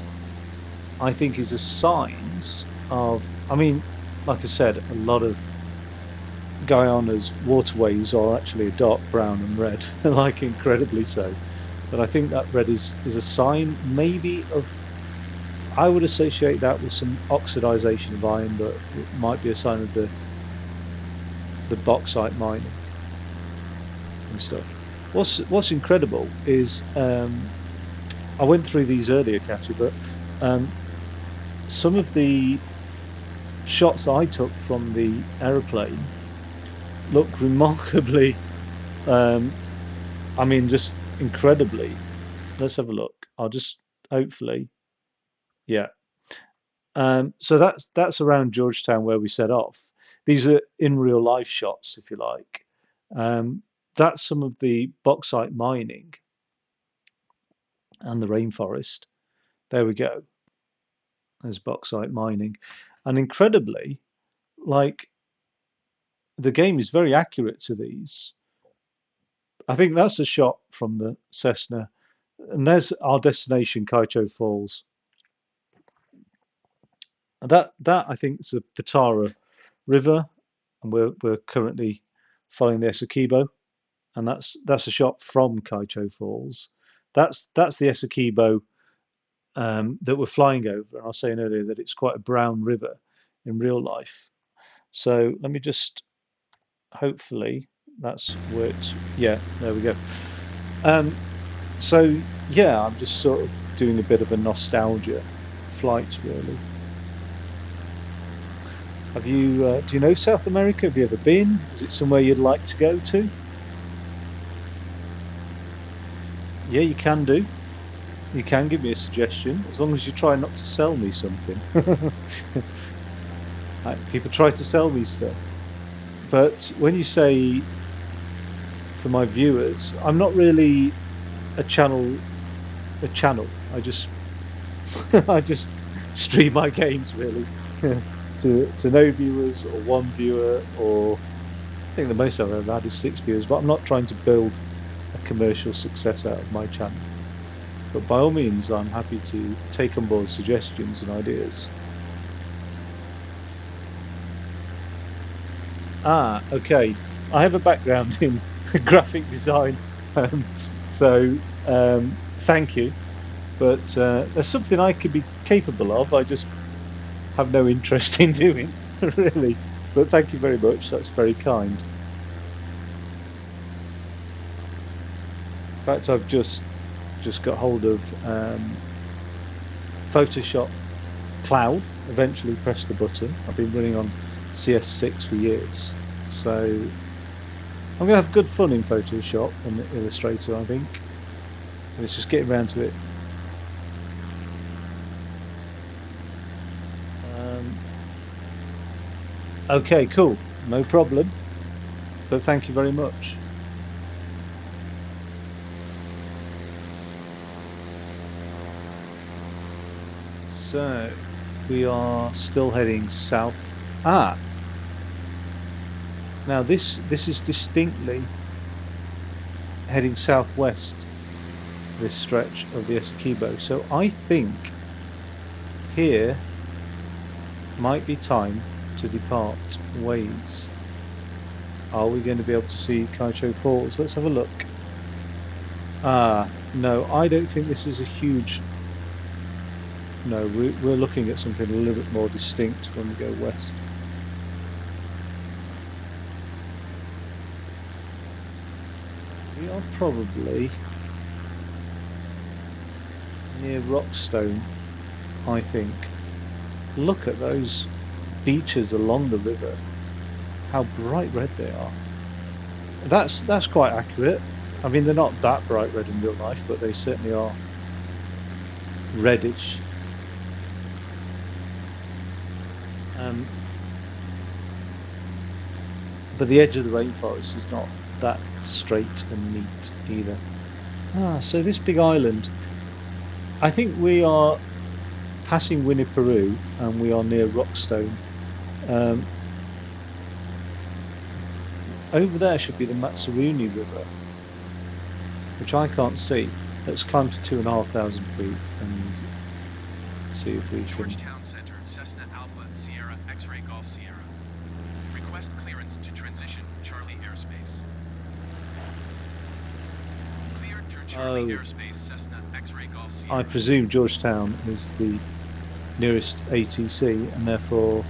I think, is a signs of. I mean, like I said, a lot of Guyana's waterways are actually a dark brown and red, like incredibly so. But I think that red is a sign maybe of. I would associate that with some oxidization of iron, but it might be a sign of the bauxite mining and stuff. What's incredible is I went through these earlier, Katy, but um, some of the shots I took from the aeroplane look remarkably. Um, I mean, just incredibly. Let's have a look. I'll just hopefully, yeah. So that's around Georgetown where we set off. These are in real life shots, if you like. Um, that's some of the bauxite mining and the rainforest. There we go. There's bauxite mining, and incredibly, like the game is very accurate to these. I think that's a shot from the Cessna, and there's our destination, Kaieteur Falls. And that I think is the Patara River, and we're currently following the Essequibo, and that's a shot from Kaieteur Falls. That's the Essequibo that we're flying over. And I was saying earlier that it's quite a brown river in real life. So let me just, hopefully that's worked. Yeah, there we go. So yeah, I'm just sort of doing a bit of a nostalgia flight, really. Have you, do you know South America? Have you ever been? Is it somewhere you'd like to go to? Yeah, you can do. You can give me a suggestion as long as you try not to sell me something. People try to sell me stuff. But when you say for my viewers, I'm not really a channel I just I just stream my games really to no viewers or one viewer, or I think the most I've ever had is 6 viewers, but I'm not trying to build a commercial success out of my channel. But by all means, I'm happy to take on board suggestions and ideas. Ah, okay. I have a background in graphic design, um, so thank you. But there's something I could be capable of. I just have no interest in doing, really. But thank you very much. That's very kind. In fact, I've just got hold of Photoshop Cloud. Eventually, press the button. I've been running on CS6 for years, so I'm going to have good fun in Photoshop and Illustrator, I think. And it's just getting around to it. Okay, cool. No problem. But thank you very much. So we are still heading south. Ah, now this is distinctly heading southwest, this stretch of the Essequibo. So I think here might be time to depart ways. Are we going to be able to see Kaieteur Falls? Let's have a look. Ah, no, I don't think this is a huge... No, we're looking at something a little bit more distinct when we go west. We are probably near Rockstone, I think. Look at those beaches along the river. How bright red they are. That's quite accurate. I mean, they're not that bright red in real life, but they certainly are reddish. But the edge of the rainforest is not that straight and neat either. Ah, so this big island, I think we are passing Winniperu and we are near Rockstone. Over there should be the Matsuruni River, which I can't see. Let's climb to 2,500 feet and see if we can... Georgetown Center, Cessna Alpha, Sierra, X-Ray Golf Sierra. Request clearance to transition Charlie airspace. Cleared through Charlie airspace, Cessna, X-Ray Golf Sierra. I presume Georgetown is the nearest ATC, and therefore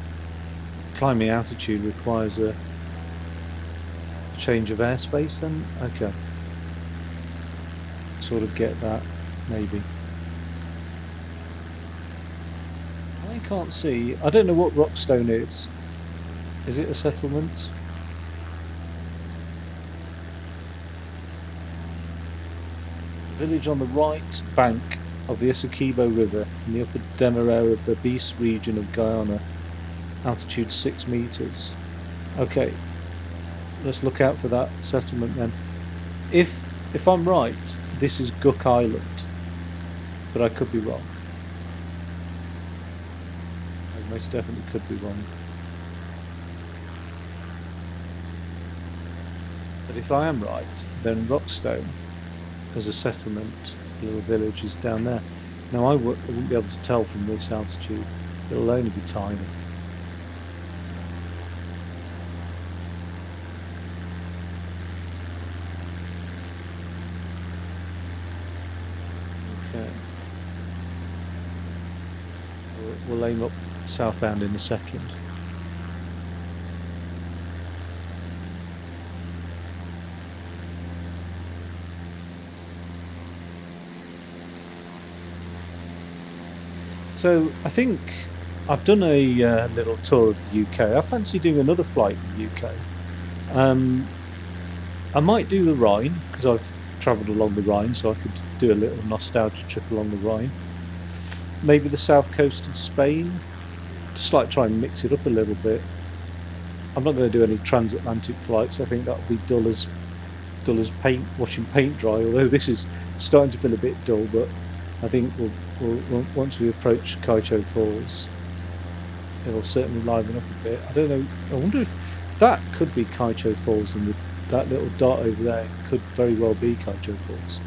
climbing altitude requires a change of airspace then? Okay. Sort of get that, maybe. I can't see. I don't know what Rockstone is. Is it a settlement? Village on the right bank of the Essequibo River in the upper Demerara of the Beast region of Guyana. Altitude 6 meters. Okay. Let's look out for that settlement then. If I'm right, this is Gook Island, but I could be wrong. I most definitely could be wrong. But if I am right, then Rockstone as a settlement, little village, is down there. Now I wouldn't be able to tell from this altitude. It'll only be tiny. We'll aim up southbound in a second. So I think I've done a little tour of the UK. I fancy doing another flight in the UK. I might do the Rhine because I've travelled along the Rhine, so I could do a little nostalgia trip along the Rhine. Maybe the south coast of Spain, just like try and mix it up a little bit. I'm not going to do any transatlantic flights. I think that'll be dull as paint washing paint dry. Although this is starting to feel a bit dull, but I think once we approach Kaieteur Falls, it'll certainly liven up a bit. I don't know. I wonder if that could be Kaieteur Falls, and that little dot over there could very well be Kaieteur Falls.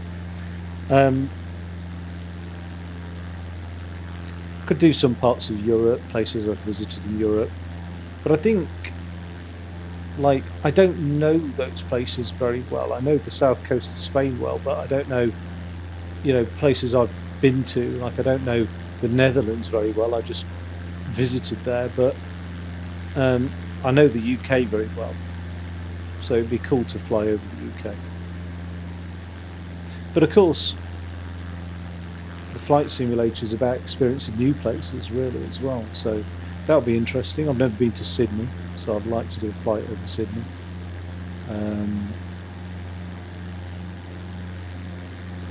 Could do some parts of Europe, places I've visited in Europe, but I think, like, I don't know those places very well. I know the south coast of Spain well, but I don't know, places I've been to. Like, I don't know the Netherlands very well. I just visited there, but I know the UK very well, so it'd be cool to fly over the UK. But of course, the flight simulator is about experiencing new places, really, as well. So that'll be interesting. I've never been to Sydney, so I'd like to do a flight over Sydney.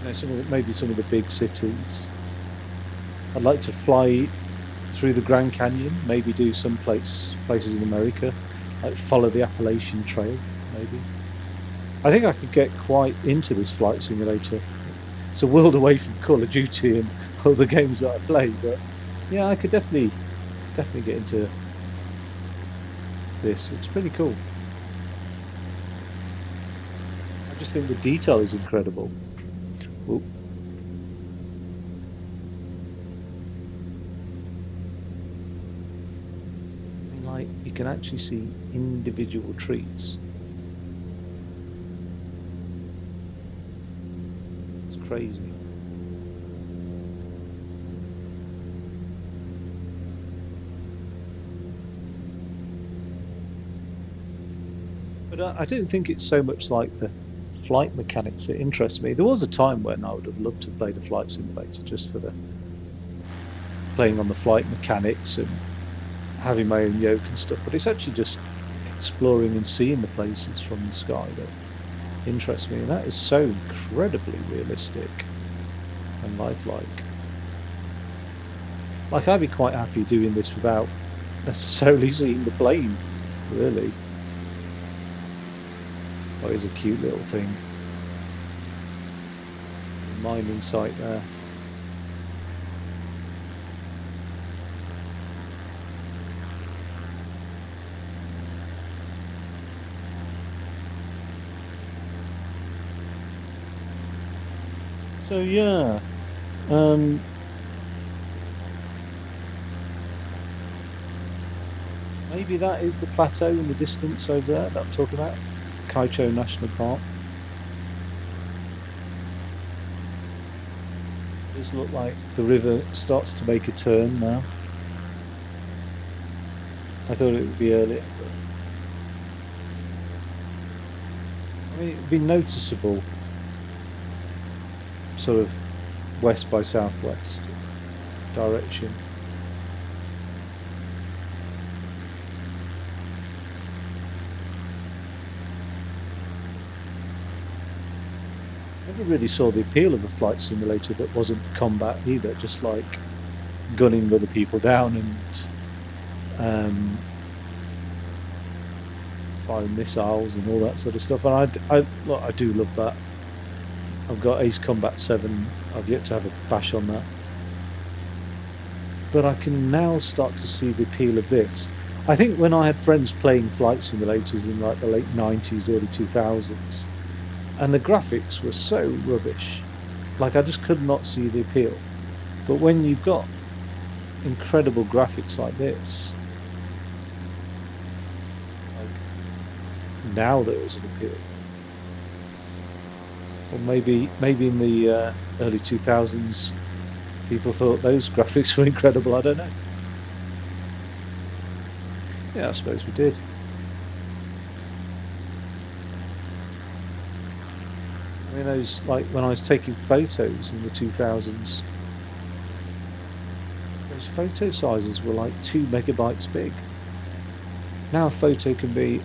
Maybe some of the big cities. I'd like to fly through the Grand Canyon, maybe do some places in America, like follow the Appalachian Trail, maybe. I think I could get quite into this flight simulator. It's a world away from Call of Duty and all the games that I play, but yeah, I could definitely get into this. It's pretty cool. I just think the detail is incredible. Ooh. Like, you can actually see individual trees. It's crazy. But I don't think it's so much like the flight mechanics that interest me. There was a time when I would have loved to play the flight simulator just for the playing on the flight mechanics and having my own yoke and stuff, but it's actually just exploring and seeing the places from the sky that interest me, and that is so incredibly realistic and lifelike. Like, I'd be quite happy doing this without necessarily seeing the plane, really. Oh, it's a cute little thing. Mining site there. So yeah, maybe that is the plateau in the distance over there that I'm talking about, Kaieteur National Park. It does look like the river starts to make a turn now. I thought it would be earlier, but I mean, it'd be noticeable, sort of west by southwest direction. Never really saw the appeal of a flight simulator that wasn't combat either, just like gunning other people down and firing missiles and all that sort of stuff. And I do love that. I've got Ace Combat 7. I've yet to have a bash on that. But I can now start to see the appeal of this. I think when I had friends playing flight simulators in like the late 90s, early 2000s, and the graphics were so rubbish, like I just could not see the appeal. But when you've got incredible graphics like this, like, now there is an appeal. Or maybe in the early 2000s, people thought those graphics were incredible. I don't know. Yeah, I suppose we did. I mean, those, like when I was taking photos in the 2000s, those photo sizes were like 2 megabytes big. Now a photo can be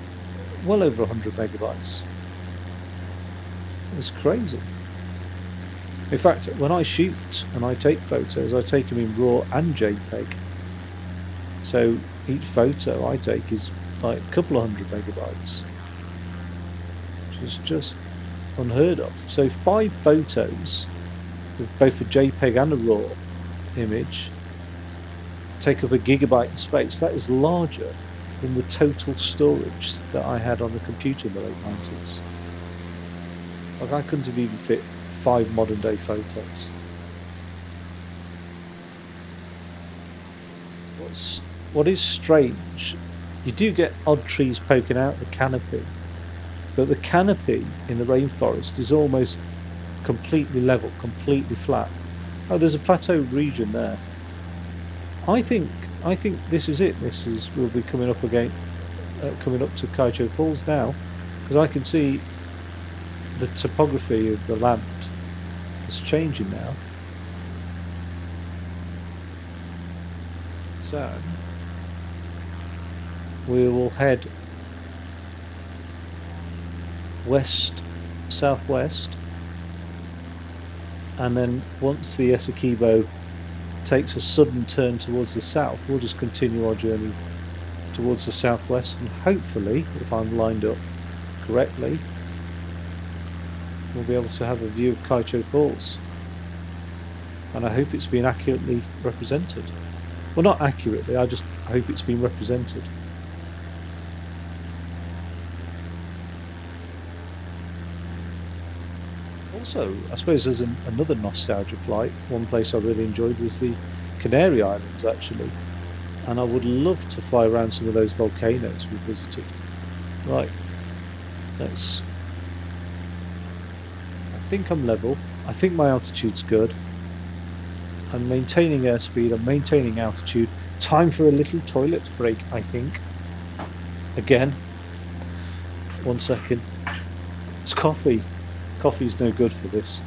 well over 100 megabytes. It's crazy. In fact, when I shoot and I take photos, I take them in RAW and JPEG. So each photo I take is like a couple of 100 megabytes, which is just unheard of. So 5 photos with both a JPEG and a RAW image take up a gigabyte in space. That is larger than the total storage that I had on the computer in the late 90s. Like I couldn't have even fit 5 modern day photos. What is strange, you do get odd trees poking out the canopy, but the canopy in the rainforest is almost completely level, completely flat. Oh, there's a plateau region there. I think this is it. We'll be coming up coming up to Kaieteur Falls now, because I can see the topography of the land is changing now. So we will head west southwest, and then once the Essequibo takes a sudden turn towards the south, we'll just continue our journey towards the southwest, and hopefully, if I'm lined up correctly, we'll be able to have a view of Kaieteur Falls. And I hope it's been accurately represented. Well, not accurately, I just hope it's been represented. Also, I suppose there's another nostalgia flight. One place I really enjoyed was the Canary Islands, actually. And I would love to fly around some of those volcanoes we visited. Right, I think I'm level. I think my altitude's good. I'm maintaining airspeed, I'm maintaining altitude. Time for a little toilet break, I think. Again. 1 second. It's coffee. Coffee's no good for this.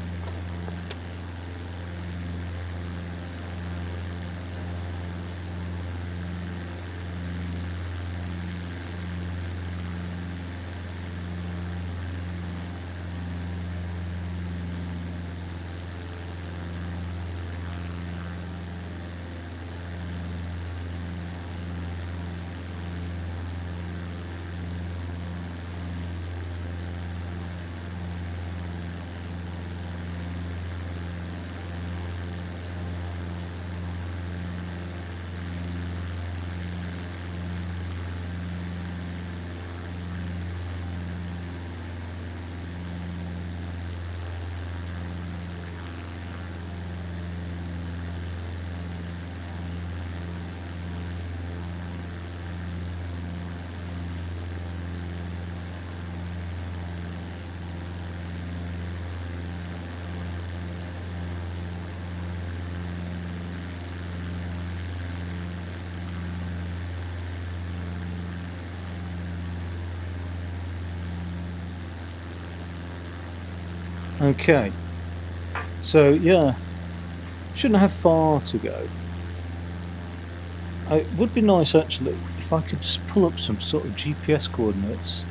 Okay, so yeah, shouldn't have far to go. It would be nice actually if I could just pull up some sort of GPS coordinates.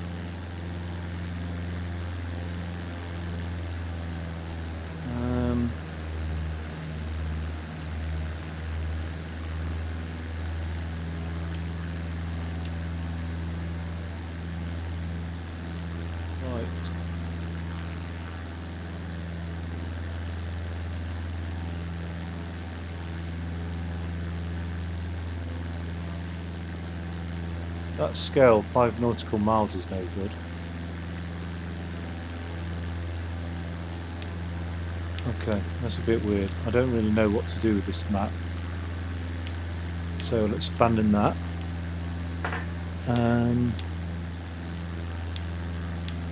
Right. That scale, 5 nautical miles, is no good. Okay, that's a bit weird. I don't really know what to do with this map. So let's abandon that.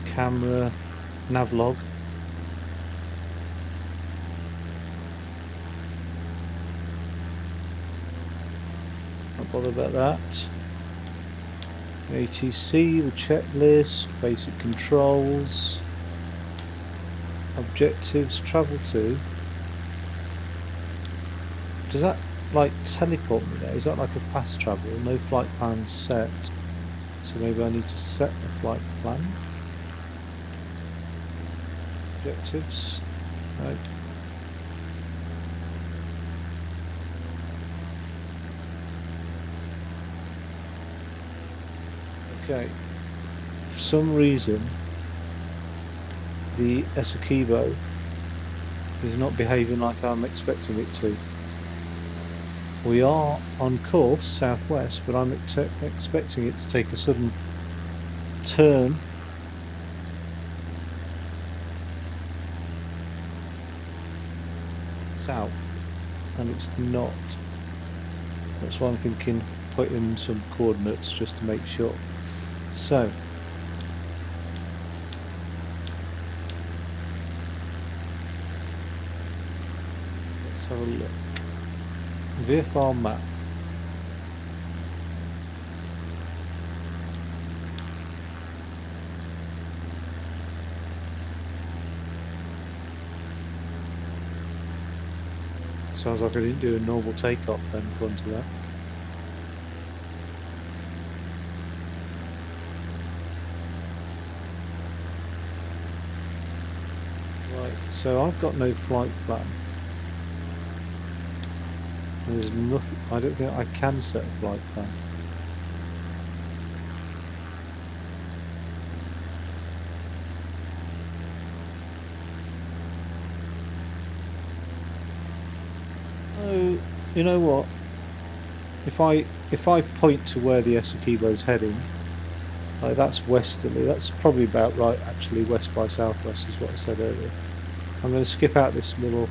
Camera, navlog. Not bother about that. ATC, the checklist, basic controls, objectives, travel to. Does that like teleport me there? Is that like a fast travel? No flight plan set. So maybe I need to set a flight plan. Objectives. Right. Okay. For some reason, the Essequibo is not behaving like I'm expecting it to. We are on course southwest, but I'm expecting it to take a sudden turn south, and it's not. That's why I'm thinking put in some coordinates just to make sure. So let's have a look. VFR map. Sounds like I didn't do a normal takeoff then, according to that. Right, so I've got no flight plan. There's nothing. I don't think I can set a flight plan. Oh, you know what? If I point to where the Essequibo's heading, like that's westerly. That's probably about right. Actually, west by southwest is what I said earlier. I'm going to skip out this little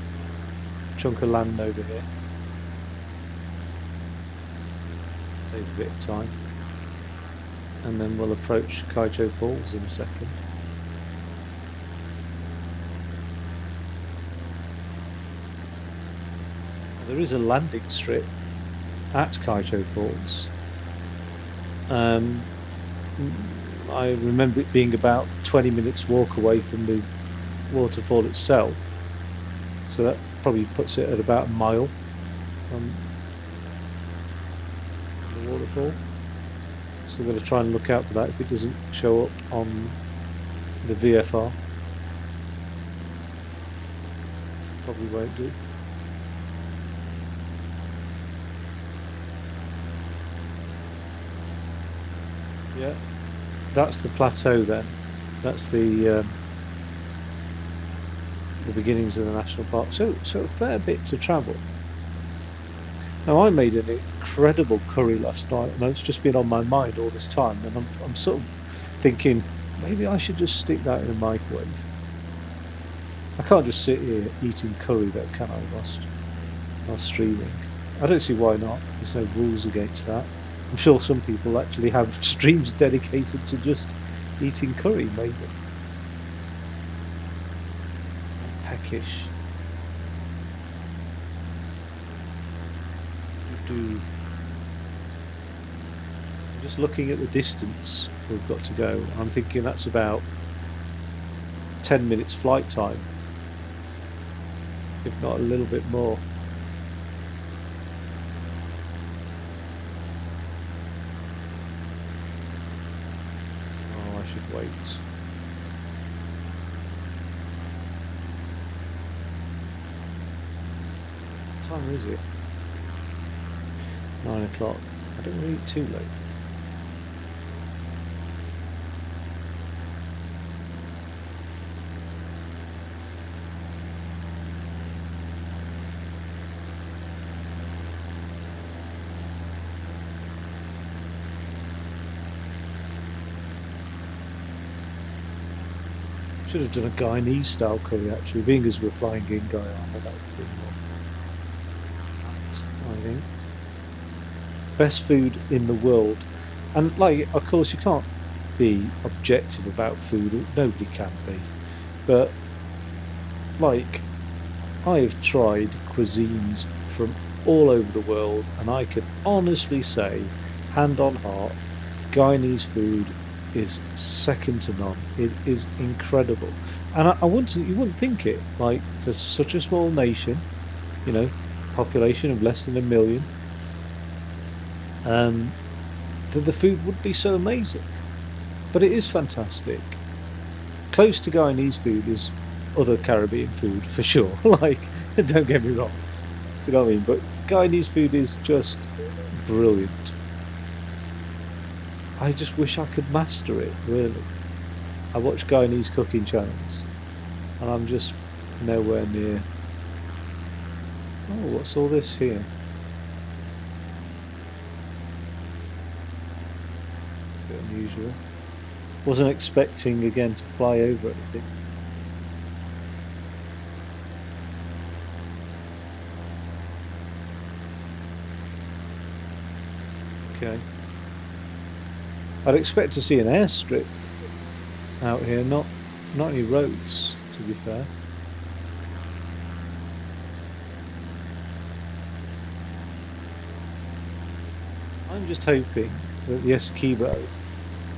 chunk of land over here. Save a bit of time, and then we'll approach Kaieteur Falls in a second. There is a landing strip at Kaieteur Falls. I remember it being about 20 minutes walk away from the waterfall itself, so that probably puts it at about a mile from the waterfall. So we're going to try and look out for that if it doesn't show up on the VFR. Probably won't do. Yeah, that's the plateau then. That's the beginnings of the national park. So a fair bit to travel. Now I made an incredible curry last night, and it's just been on my mind all this time. And I'm sort of thinking maybe I should just stick that in a microwave. I can't just sit here eating curry though, can I? While streaming. I don't see why not. There's no rules against that. I'm sure some people actually have streams dedicated to just eating curry, maybe. Peckish. I'm just looking at the distance we've got to go. I'm thinking that's about 10 minutes flight time, if not a little bit more. I should wait. What time is it? 9 o'clock. I don't want to eat too late. Should have done a Guyanese style curry actually, being as we're flying in Guyana, that would be more. I think. Best food in the world. And like of course you can't be objective about food, nobody can be. But like I have tried cuisines from all over the world, and I can honestly say, hand on heart, Guyanese food is second to none. It is incredible, and I wouldn't you wouldn't think it like for such a small nation, you know, population of less than 1 million, um, that the food would be so amazing, but it is fantastic. Close to Guyanese food is other Caribbean food for sure. Like, don't get me wrong, do you know what I mean? But Guyanese food is just brilliant. I just wish I could master it, really. I watch Guyanese cooking channels, and I'm just nowhere near. Oh, what's all this here? Bit unusual. Wasn't expecting again to fly over anything. Okay. I'd expect to see an airstrip out here, not any roads, to be fair. I'm just hoping that the Essequibo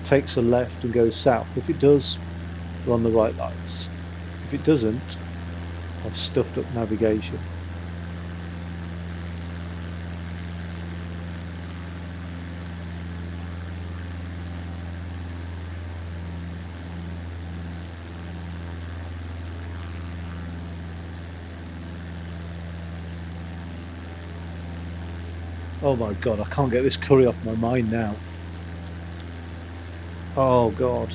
takes a left and goes south. If it does, we're on the right lines. If it doesn't, I've stuffed up navigation. Oh my God, I can't get this curry off my mind now. Oh God.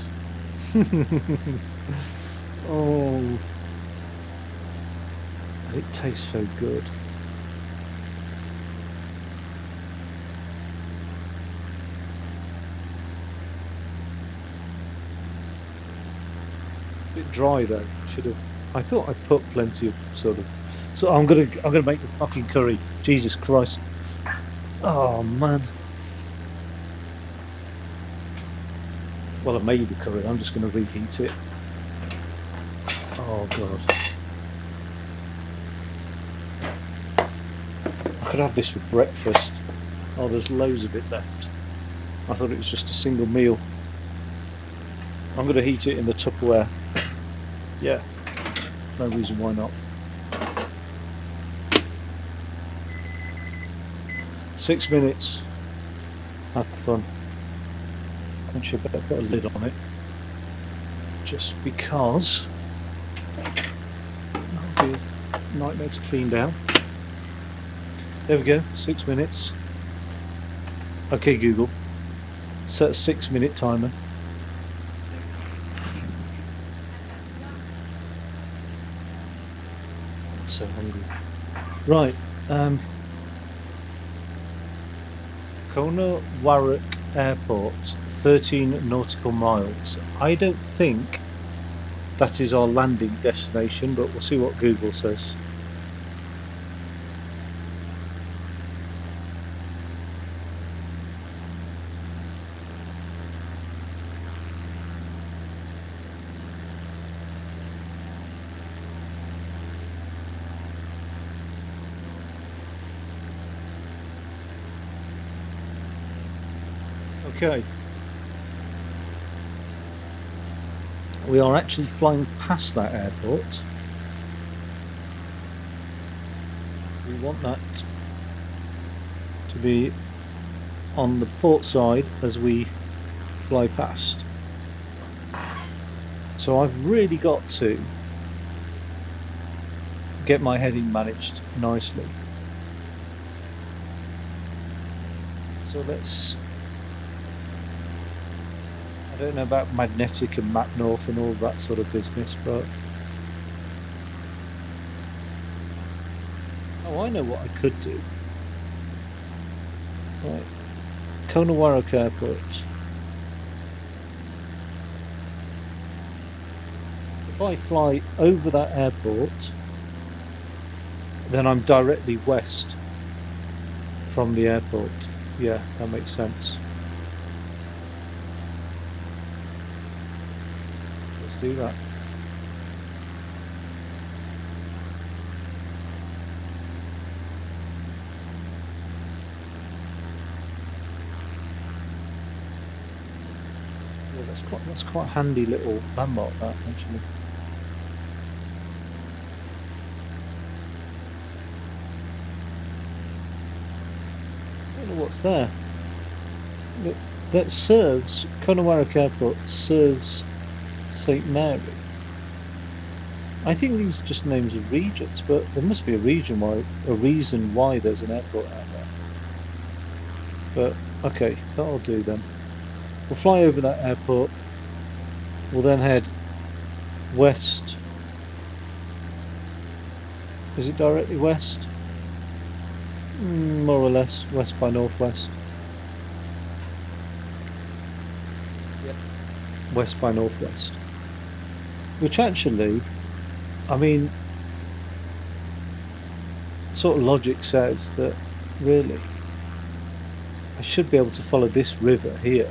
Oh, it tastes so good. Bit dry though. Should have. I thought I put plenty of sort of. So I'm gonna make the fucking curry. Jesus Christ. Oh man. Well, I made the curry. I'm just gonna reheat it. Oh God. I could have this for breakfast. Oh, there's loads of it left. I thought it was just a single meal. I'm gonna heat it in the Tupperware. Yeah, no reason why not. 6 minutes. Have fun. Actually, I better put a lid on it, just because that'll be a nightmare to clean down. There we go, 6 minutes. Okay, Google, set a 6 minute timer. I'm so hungry. Right, Kona Warwick Airport, 13 nautical miles. I don't think that is our landing destination, but we'll see what Google says. Okay. We are actually flying past that airport. We want that to be on the port side as we fly past. So I've really got to get my heading managed nicely. So let's. I don't know about magnetic and map north and all that sort of business, but oh, I know what I could do. Right, Conawarrock Airport. If I fly over that airport, then I'm directly west from the airport. Yeah, that makes sense. Let's do that. that's quite a handy little landmark that actually. I don't know what's there. That that serves Connemara Airport serves St Mary. I think these are just names of regions, but there must be a reason why there's an airport out there. But okay, that'll do then. We'll fly over that airport. We'll then head west. Is it directly west? More or less, west by northwest. Yep. West by northwest. Which actually, I mean, sort of logic says that really I should be able to follow this river here,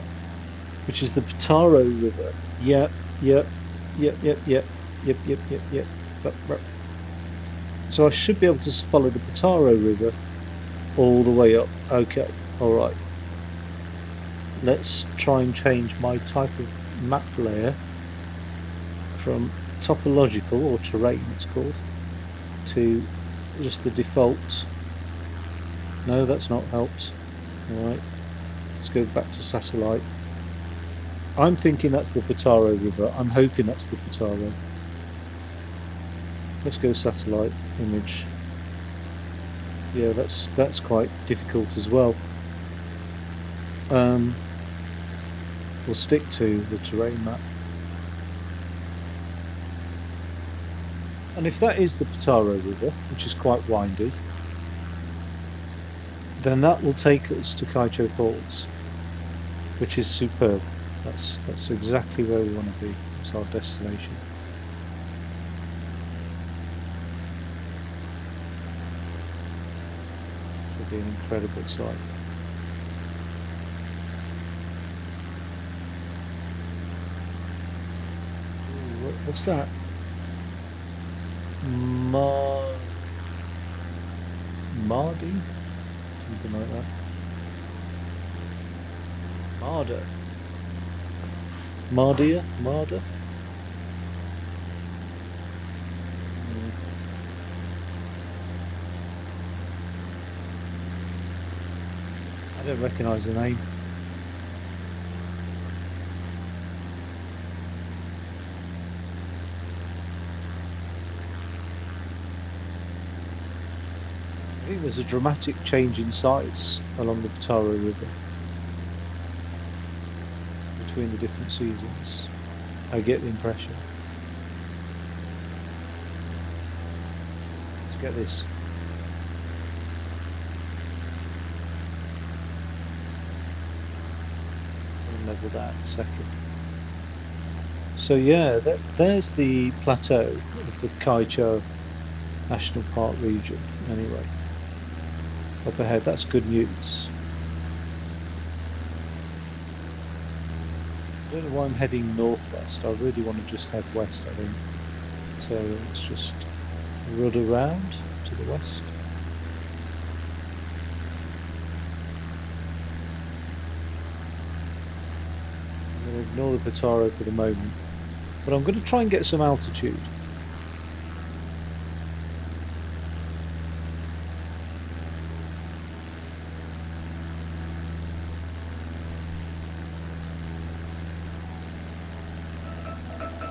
which is the Potaro River. Yep, yep, yep, yep, yep, yep, yep, yep, yep. So I should be able to follow the Potaro River all the way up. Okay, all right. Let's try and change my type of map layer from topological or terrain, it's called, to just the default. No, that's not helped. All right, let's go back to satellite. I'm thinking that's the Potaro River. I'm hoping that's the Potaro. Let's go satellite image. Yeah, that's quite difficult as well. We'll stick to the terrain map. And if that is the Potaro River, which is quite windy, then that will take us to Kaieteur Falls, which is superb. That's exactly where we want to be. It's our destination. It'll be an incredible sight. Ooh, what's that? Mardi? Something like that. Marder. Mardia? Marder? I don't recognise the name. I think there's a dramatic change in size along the Potaro River between the different seasons. I get the impression. Let's get this. I'll level that in a second. So yeah, there's the plateau of the Kaieteur National Park region. Anyway, up ahead, that's good news. I don't know why I'm heading northwest. I really want to just head west, I think. So let's just rudder around to the west. I'm going to ignore the Potaro for the moment, but I'm going to try and get some altitude.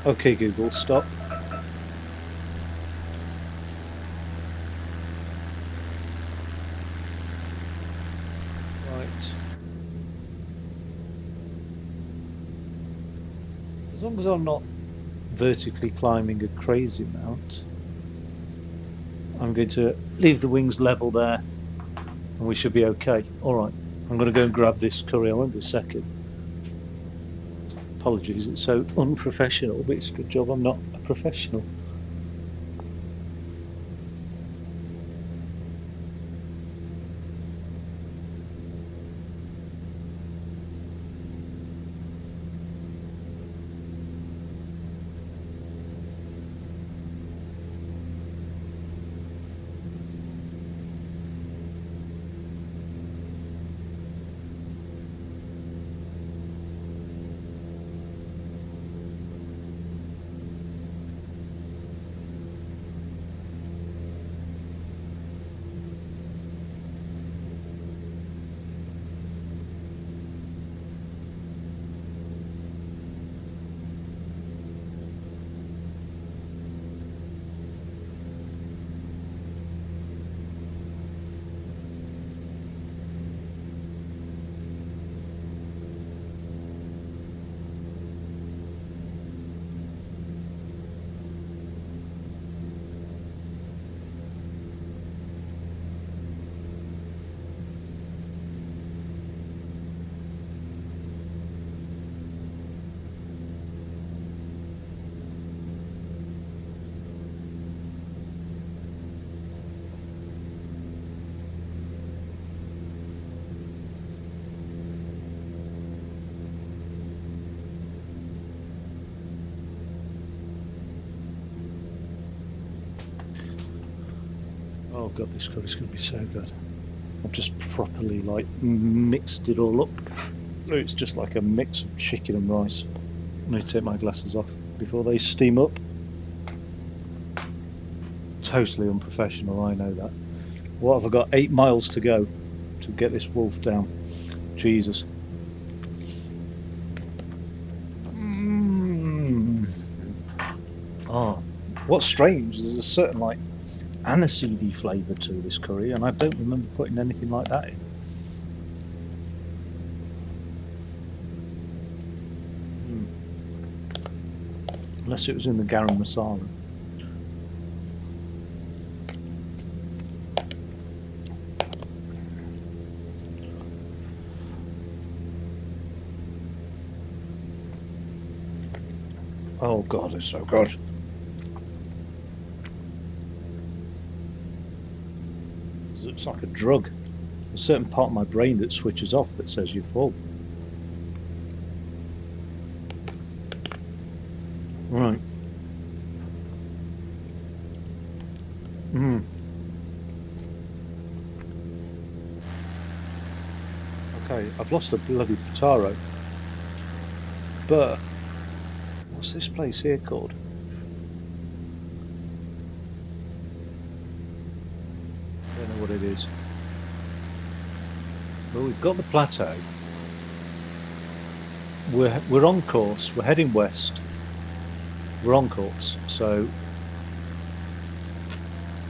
Okay, Google, stop. Right. As long as I'm not vertically climbing a crazy amount, I'm going to leave the wings level there and we should be okay. All right, I'm going to go and grab this curry. I won't be a second. Apologies, it's so unprofessional, but it's a good job I'm not a professional. Oh god, this curry's going to be so good. I've just properly like mixed it all up. It's just like a mix of chicken and rice. I need to take my glasses off before they steam up. Totally unprofessional, I know that. What have I got? 8 miles to go to get this wolf down. Jesus. Oh, what's strange is there's a certain like aniseedy flavour to this curry, and I don't remember putting anything like that in. Unless it was in the garam masala. Oh god, it's so good. It's like a drug. There's a certain part of my brain that switches off that says you're full. Right. Okay, I've lost the bloody potaro. But what's this place here called? I don't know what it is. Well, we've got the plateau. We're on course. We're heading west. We're on course. So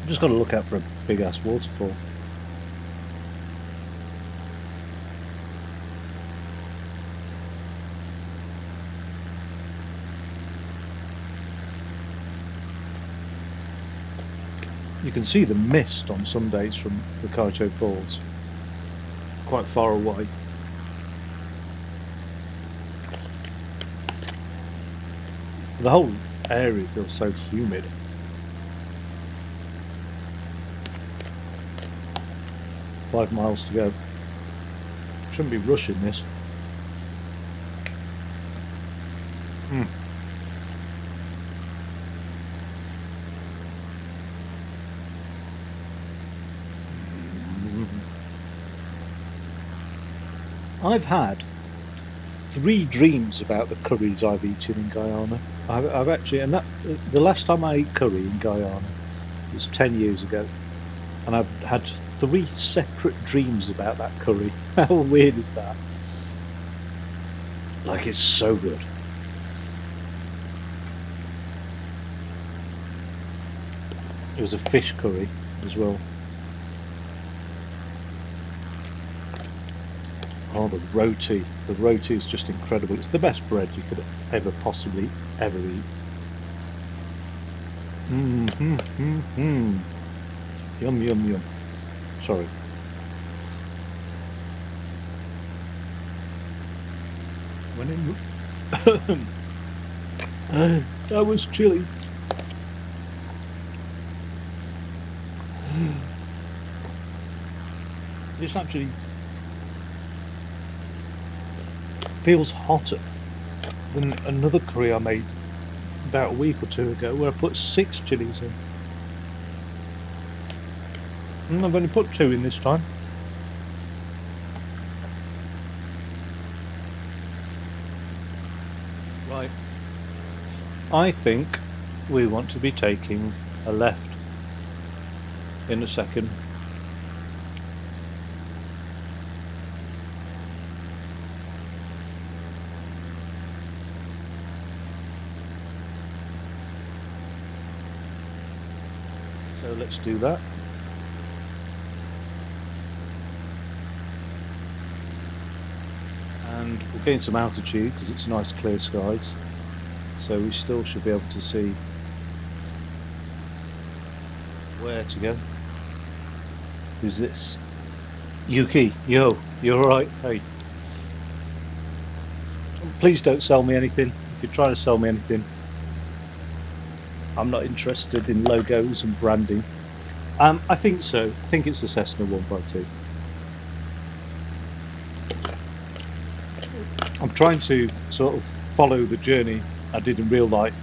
I've just got to look out for a big ass waterfall. You can see the mist on some days from the Kaieteur Falls, quite far away. The whole area feels so humid. Five miles to go. Shouldn't be rushing this. I've had 3 dreams about the curries I've eaten in Guyana. I've actually, and that the last time I ate curry in Guyana was 10 years ago, and I've had 3 separate dreams about that curry. How weird is that? Like, it's so good. It was a fish curry as well. Oh, the roti. The roti is just incredible. It's the best bread you could ever possibly ever eat. Yum, yum, yum. Sorry. When it... that was chilly. It's actually feels hotter than another curry I made about a week or 2 ago where I put 6 chilies in. And I've only put 2 in this time. Right. I think we want to be taking a left in a second. So let's do that. And we'll gain some altitude because it's nice clear skies. So we still should be able to see where to go. Who's this? Yuki, yo, you alright? Hey. Please don't sell me anything. If you're trying to sell me anything, I'm not interested in logos and branding. I think so. I think it's a Cessna 152. I'm trying to sort of follow the journey I did in real life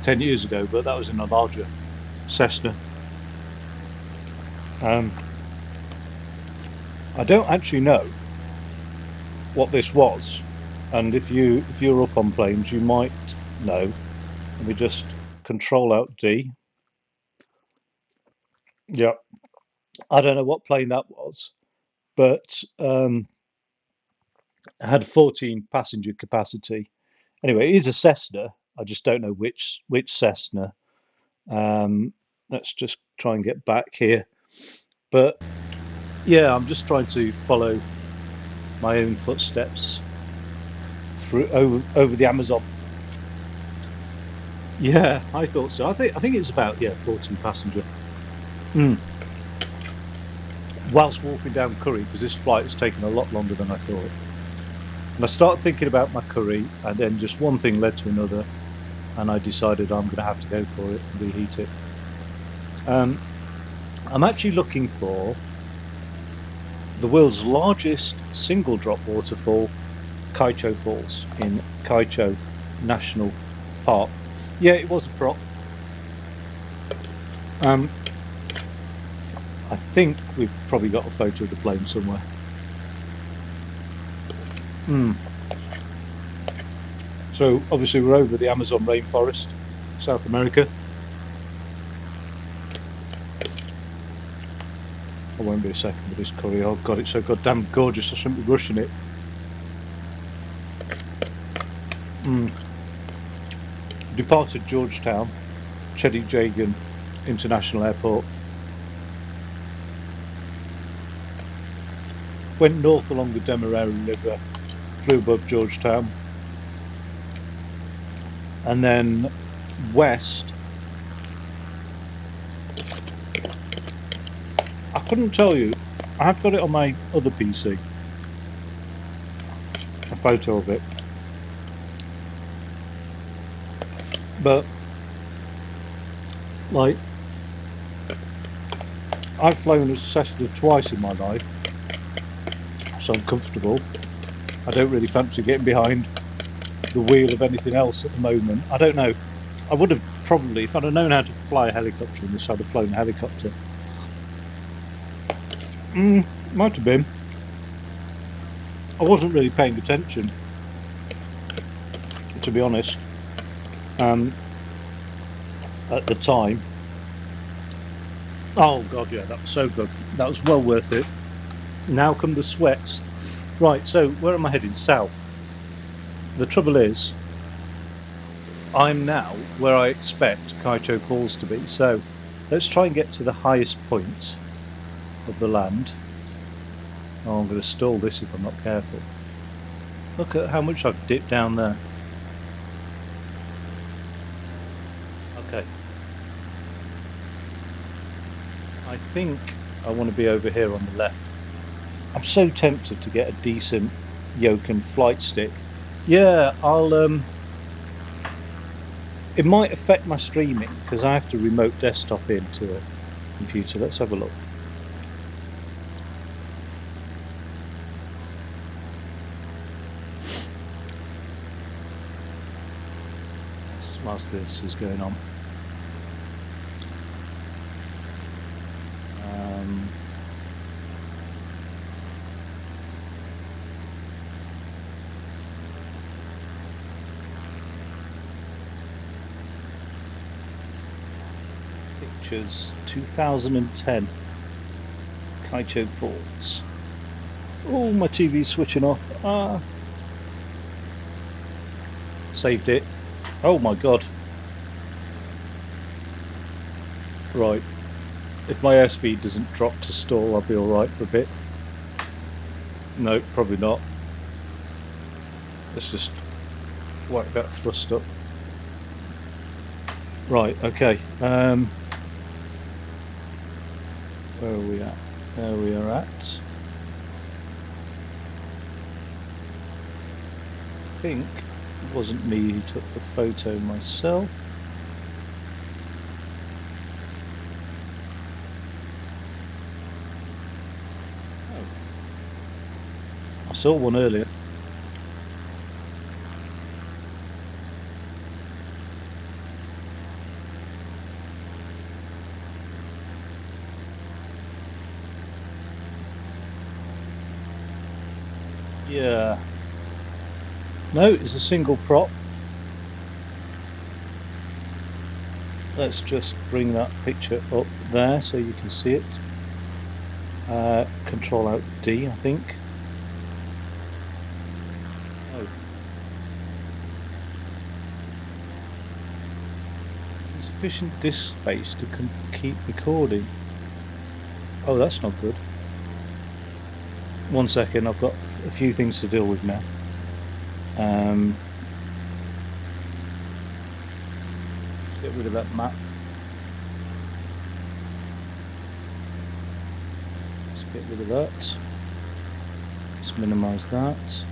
10 years ago, but that was in a larger Cessna. Um, I don't actually know what this was, and if you're up on planes, you might know. Let me just Control Alt D. Yeah, I don't know what plane that was, but it had 14 passenger capacity. Anyway, it is a Cessna. I just don't know which Cessna. Um, let's just try and get back here. But yeah, I'm just trying to follow my own footsteps through over the Amazon. Yeah, I thought so. I think it's about 14 passenger. Mm. Whilst wolfing down curry, because this flight has taken a lot longer than I thought. And I started thinking about my curry, and then just one thing led to another, and I decided I'm going to have to go for it and reheat it. I'm actually looking for the world's largest single drop waterfall, Kaieteur Falls in Kaieteur National Park. Yeah, it was a prop. Um, I think we've probably got a photo of the plane somewhere. Mm. So obviously we're over the Amazon rainforest, South America. I won't be a second with this curry. Oh God, it's so goddamn gorgeous. I shouldn't be rushing it. Mm. Departed Georgetown, Cheddar International Airport. Went north along the Demerara River, flew above Georgetown, and then west. I couldn't tell you. I have got it on my other PC. A photo of it. But like, I've flown a Cessna twice in my life, so I'm comfortable. I don't really fancy getting behind the wheel of anything else at the moment. I don't know. I would have probably, if I'd have known how to fly a helicopter in this, I'd have flown a helicopter. Might have been. I wasn't really paying attention, to be honest, at the time. Oh God, yeah, that was so good. That was well worth it. Now come the sweats. Right, so where am I heading? South. The trouble is, I'm now where I expect Kaieteur Falls to be. So let's try and get to the highest point of the land. Oh, I'm going to stall this if I'm not careful. Look at how much I've dipped down there. Okay. I think I want to be over here on the left. I'm so tempted to get a decent Yoken flight stick. Yeah, it might affect my streaming because I have to remote desktop into a computer. Let's have a look. Whilst this is going on. Pictures 2010 Kaieteur Falls. Oh, my TV's switching off. Saved it. Oh my God. Right. If my airspeed doesn't drop to stall, I'll be alright for a bit. No, probably not. Let's just whack that thrust up. Right, okay. Where are we at? There we are at. I think it wasn't me who took the photo myself. Oh. I saw one earlier. Yeah. No, it's a single prop. Let's just bring that picture up there so you can see it. Control Alt D, I think. Oh. Insufficient disk space to keep recording. Oh, that's not good. 1 second, I've got a few things to deal with now. Get rid of that map. Let's get rid of that. Let's minimize that.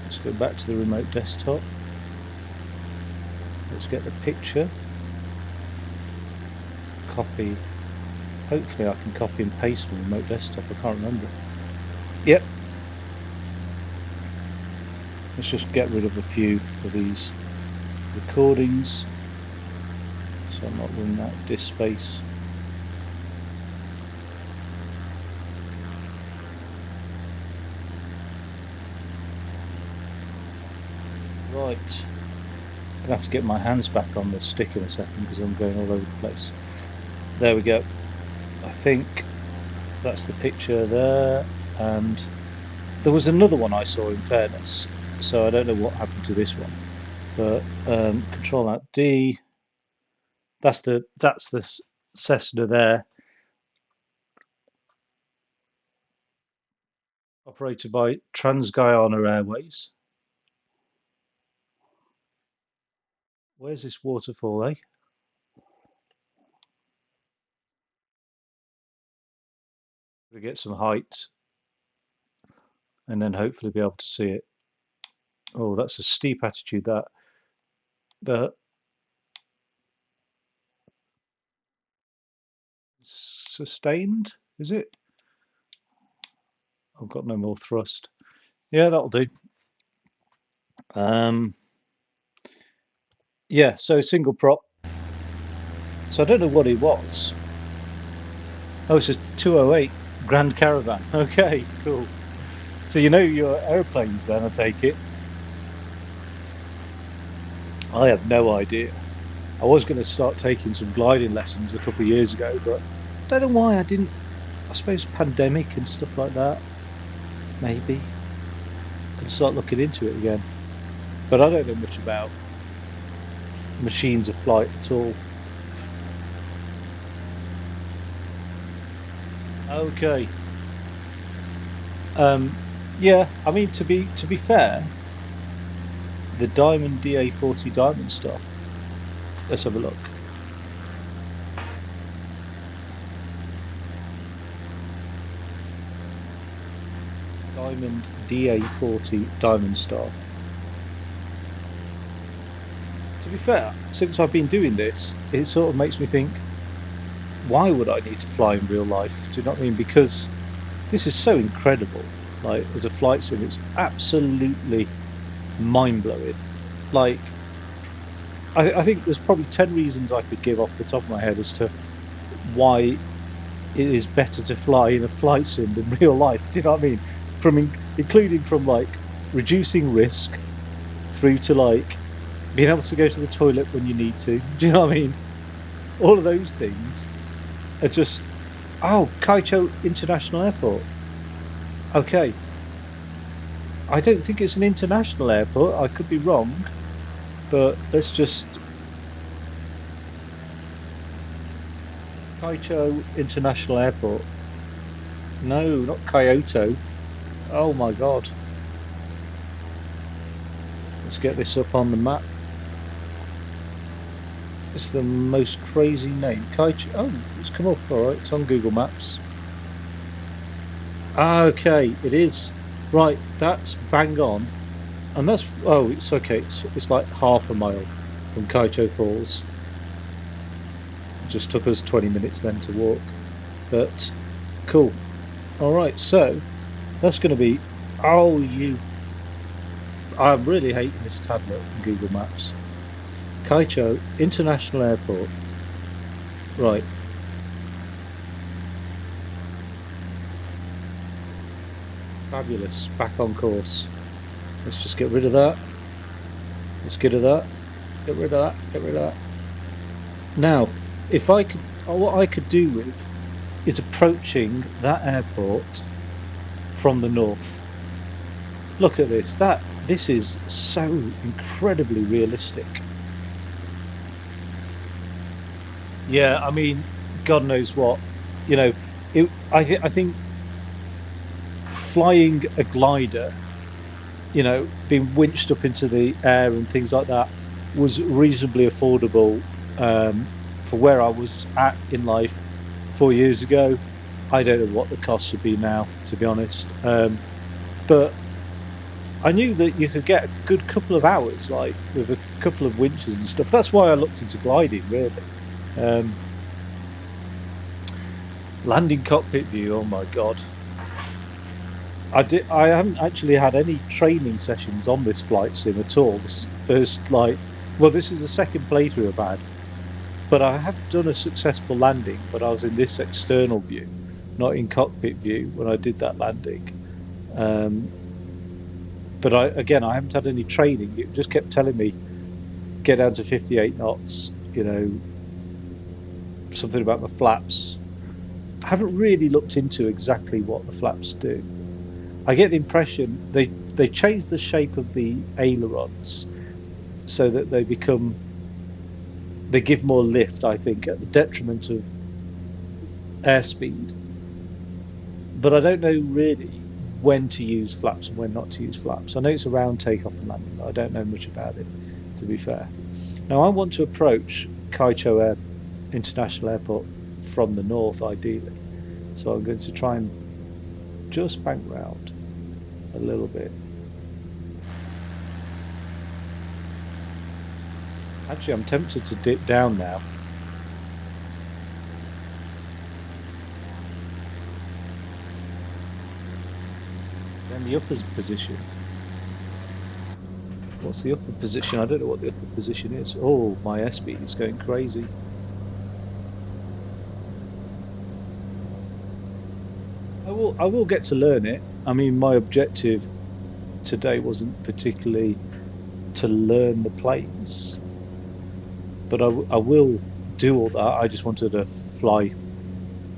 Let's go back to the remote desktop. Let's get the picture. Copy. Hopefully I can copy and paste from remote desktop. I can't remember. Yep. Let's just get rid of a few of these recordings. So I'm not running out of disk space. Right. I'm gonna have to get my hands back on the stick in a second because I'm going all over the place. There we go. I think that's the picture there, and there was another one I saw, in fairness, so I don't know what happened to this one, but Control Alt D, that's the Cessna there, operated by Trans-Guyana Airways. Where's this waterfall, eh? We get some height and then hopefully be able to see it. Oh, that's a steep attitude, that. But sustained, is it? I've got no more thrust. Yeah, that'll do. Yeah, so single prop. So I don't know what it was. Oh, it's a 208 Grand Caravan. Okay, cool. So you know your airplanes then, I take it? I have no idea. I was going to start taking some gliding lessons a couple of years ago, but I don't know why I didn't. I suppose pandemic and stuff like that. Maybe. Could start looking into it again. But I don't know much about machines of flight at all. Okay. Yeah, I mean, to be fair, the Diamond DA40 Diamond Star. Let's have a look. Diamond DA40 Diamond Star. To be fair, since I've been doing this, it sort of makes me think, why would I need to fly in real life? Do you know what I mean? Because this is so incredible. Like, as a flight sim, it's absolutely mind-blowing. Like, I think there's probably 10 reasons I could give off the top of my head as to why it is better to fly in a flight sim than real life. Do you know what I mean? Including from like reducing risk through to like being able to go to the toilet when you need to. Do you know what I mean? All of those things are just. Oh, Kaieteur International Airport. Okay. I don't think it's an international airport. I could be wrong, but let's just. Kaieteur International Airport. No, not Kaieteur. Oh my god. Let's get this up on the map. It's the most crazy name. Kaieteur. Oh, it's come up. Alright, it's on Google Maps. Okay, it is. Right, that's bang on. And that's. Oh, it's okay. It's like half a mile from Kaieteur Falls. It just took us 20 minutes then to walk. But cool. Alright, so that's going to be. Oh, you. I'm really hating this tablet on Google Maps. Kaieteur International Airport. Right. Fabulous. Back on course. Let's just get rid of that. Let's get rid of that. Get rid of that. Get rid of that. Now, if I could, what I could do with is approaching that airport from the north. Look at this. This is so incredibly realistic. Yeah, I mean, God knows what. You know, I think flying a glider, being winched up into the air and things like that was reasonably affordable for where I was at in life 4 years ago. I don't know what the costs would be now, to be honest. But I knew that you could get a good couple of hours, like with a couple of winches and stuff. That's why I looked into gliding, really. Um, Landing cockpit view, oh my God. I haven't actually had any training sessions on this flight sim at all. This is the first, this is the second playthrough I've had. But I have done a successful landing, but I was in this external view, not in cockpit view when I did that landing. But I haven't had any training. It just kept telling me, get down to 58 knots, something about the flaps. I haven't really looked into exactly what the flaps do. I get the impression they change the shape of the ailerons so that they give more lift, I think, at the detriment of airspeed. But I don't know really when to use flaps and when not to use flaps. I know it's around takeoff and landing, but I don't know much about it, to be fair. Now I want to approach Kaieteur International Airport from the north, ideally. So I'm going to try and just bank round a little bit. Actually, I'm tempted to dip down now. Then the upper position. What's the upper position? I don't know what the upper position is. Oh, my airspeed is going crazy. I will get to learn it. I mean, my objective today wasn't particularly to learn the planes, but I will do all that. I just wanted to fly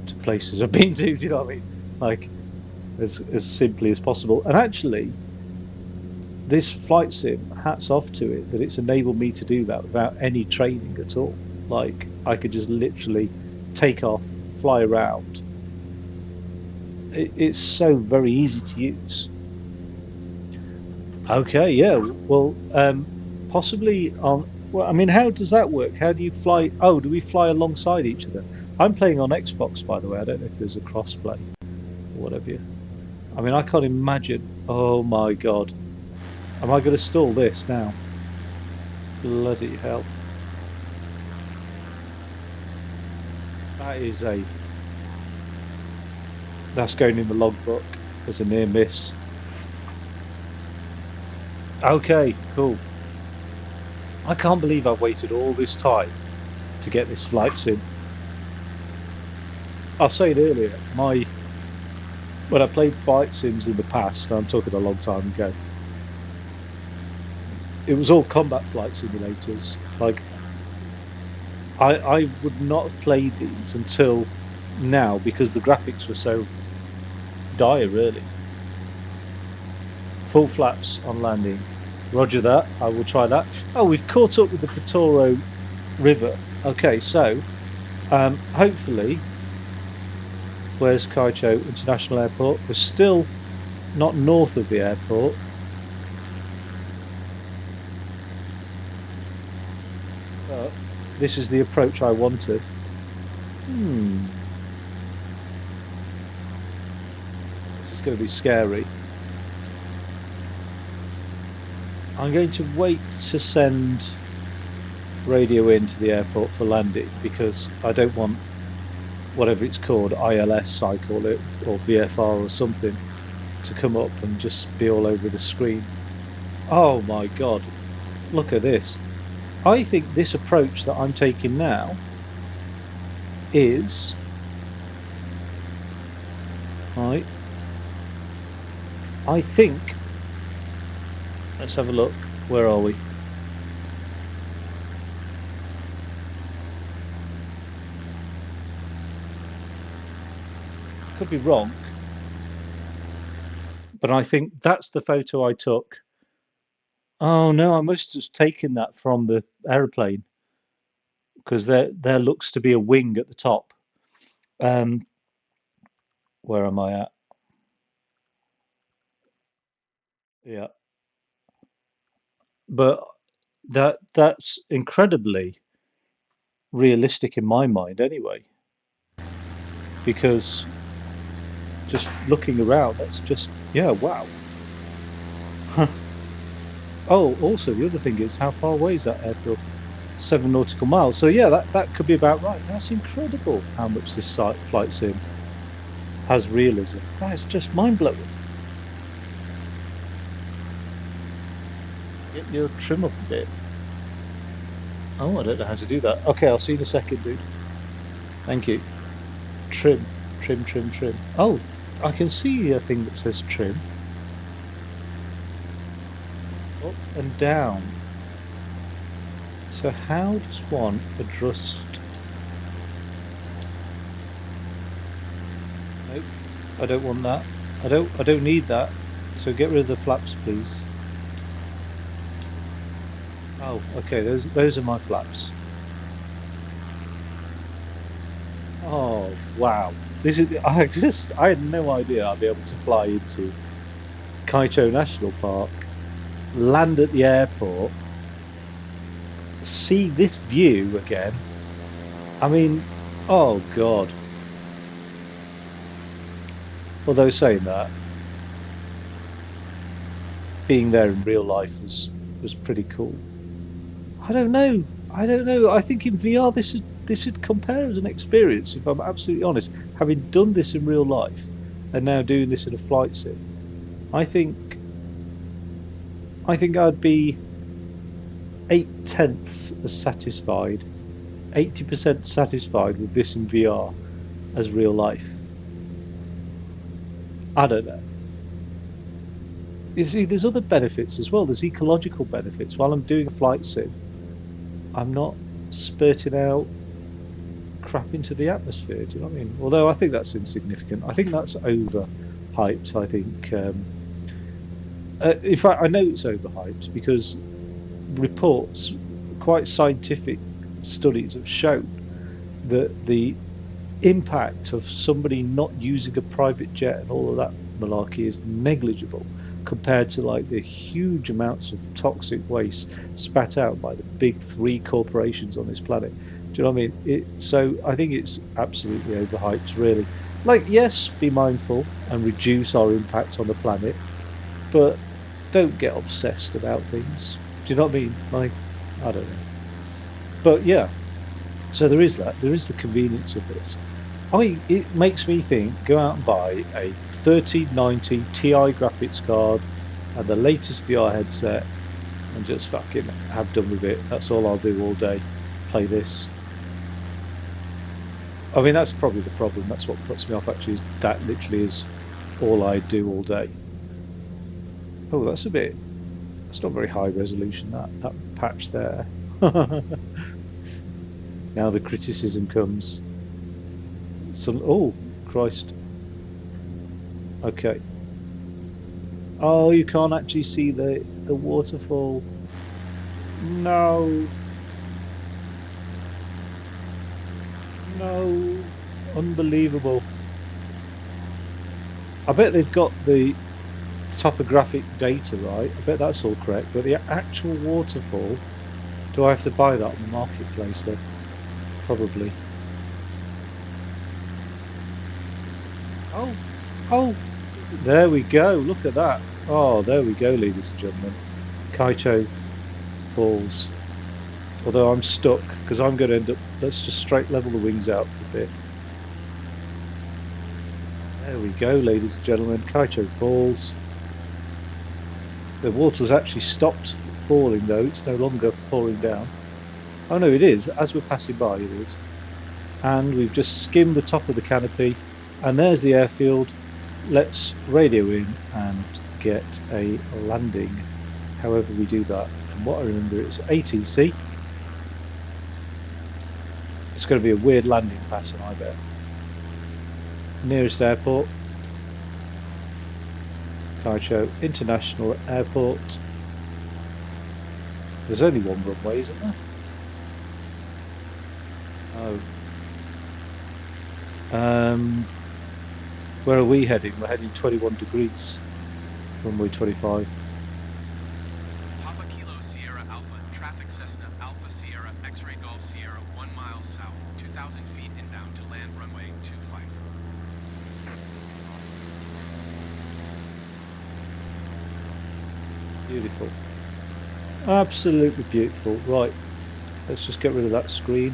to places I've been to. Do you know what I mean? Like as simply as possible. And actually, this flight sim, hats off to it, that it's enabled me to do that without any training at all. Like I could just literally take off, fly around. It's so very easy to use. Okay, yeah. Well, possibly on. Well, I mean, how does that work? How do you fly? Oh, do we fly alongside each other? I'm playing on Xbox, by the way. I don't know if there's a crossplay or whatever. I mean, I can't imagine. Oh my God. Am I going to stall this now? Bloody hell. That's going in the logbook as a near miss. Okay, cool. I can't believe I've waited all this time to get this flight sim. I said earlier, when I played flight sims in the past, I'm talking a long time ago, it was all combat flight simulators. Like, I would not have played these until now because the graphics were so dire, really. Full flaps on landing. Roger that. I will try that. Oh, we've caught up with the Kaieteur River. Okay, so hopefully, where's Kaieteur International Airport? We're still not north of the airport. But this is the approach I wanted. This is going to be scary. I'm going to wait to send radio into the airport for landing because I don't want whatever it's called, ILS I call it, or VFR or something, to come up and just be all over the screen. Oh my God, look at this. I think this approach that I'm taking now is right. I think, let's have a look. Where are we? Could be wrong, but I think that's the photo I took. Oh no, I must have taken that from the aeroplane because there looks to be a wing at the top. Um, where am I at? Yeah, but that's incredibly realistic in my mind anyway, because just looking around, that's just yeah, wow. Oh, also the other thing is how far away is that airfield? 7 nautical miles. So yeah, that could be about right. That's incredible how much this site flight sim has realism. That is just mind blowing. Get your trim up a bit. Oh, I don't know how to do that. Okay, I'll see you in a second, dude. Thank you. Trim, trim, trim, trim. Oh, I can see a thing that says trim. Up and down. So how does one adjust? Nope, I don't want that. I don't need that. So get rid of the flaps, please. Oh, okay, those are my flaps. Oh, wow. This is I had no idea I'd be able to fly into Kaieteur National Park, land at the airport, see this view again. I mean, oh God. Although saying that, being there in real life was pretty cool. I don't know. I don't know. I think in VR this would compare as an experience, if I'm absolutely honest. Having done this in real life and now doing this in a flight sim, I think I'd be 8/10 as satisfied, 80% satisfied with this in VR as real life. I don't know. You see, there's other benefits as well. There's ecological benefits. While I'm doing a flight sim, I'm not spurting out crap into the atmosphere. Do you know what I mean? Although I think that's insignificant. I think that's overhyped. I think, in fact, I know it's overhyped because reports, quite scientific studies, have shown that the impact of somebody not using a private jet and all of that malarkey is negligible compared to like the huge amounts of toxic waste spat out by the big three corporations on this planet. Do you know what I mean? So I think it's absolutely overhyped, really. Like, yes, be mindful and reduce our impact on the planet, but don't get obsessed about things. Do you know what I mean? Like, I don't know. But yeah, so there is that. There is the convenience of this. It makes me think, go out and buy a 3090 Ti graphics card and the latest VR headset and just fucking have done with it. That's all I'll do all day. Play this. I mean, that's probably the problem. That's what puts me off, actually, is that literally is all I do all day. Oh, that's not very high resolution, that patch there. Now the criticism comes. So, oh, Christ. Okay. Oh, you can't actually see the waterfall. No, no, unbelievable. I bet they've got the topographic data right. I bet that's all correct. But the actual waterfall, do I have to buy that on the marketplace then? Probably. Oh, oh, there we go. Look at that. Oh, there we go, ladies and gentlemen. Kaieteur Falls. Although I'm stuck because I'm going to end up. Let's just straight level the wings out for a bit. There we go, ladies and gentlemen. Kaieteur Falls. The water's actually stopped falling though. It's no longer pouring down. Oh no, it is. As we're passing by, it is. And we've just skimmed the top of the canopy. And there's the airfield. Let's radio in and get a landing. However we do that, from what I remember, it's ATC. It's going to be a weird landing pattern, I bet. Nearest airport, Kaieteur International Airport. There's only one runway, isn't there? Oh. Where are we heading? We're heading 21 degrees. Runway 25. Papa Kilo Sierra Alpha, traffic Cessna Alpha Sierra X-Ray Golf Sierra 1 mile south, 2,000 feet inbound to land runway 25. Beautiful. Absolutely beautiful. Right, let's just get rid of that screen.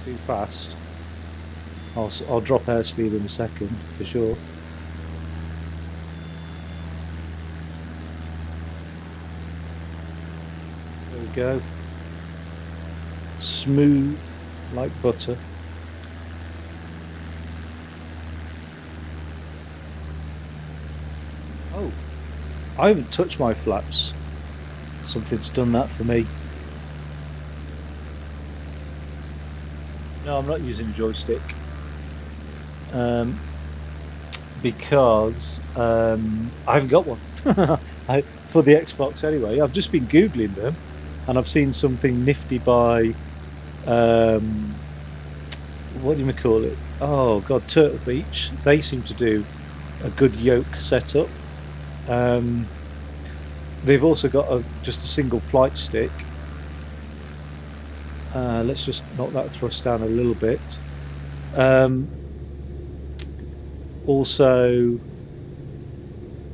Too fast. I'll drop airspeed in a second for sure. There we go. Smooth like butter. Oh, I haven't touched my flaps. Something's done that for me. No, I'm not using a joystick because I haven't got one for the Xbox anyway. I've just been Googling them and I've seen something nifty by what do you call it? Oh God, Turtle Beach. They seem to do a good yoke setup. They've also got just a single flight stick. Let's just knock that thrust down a little bit. Also,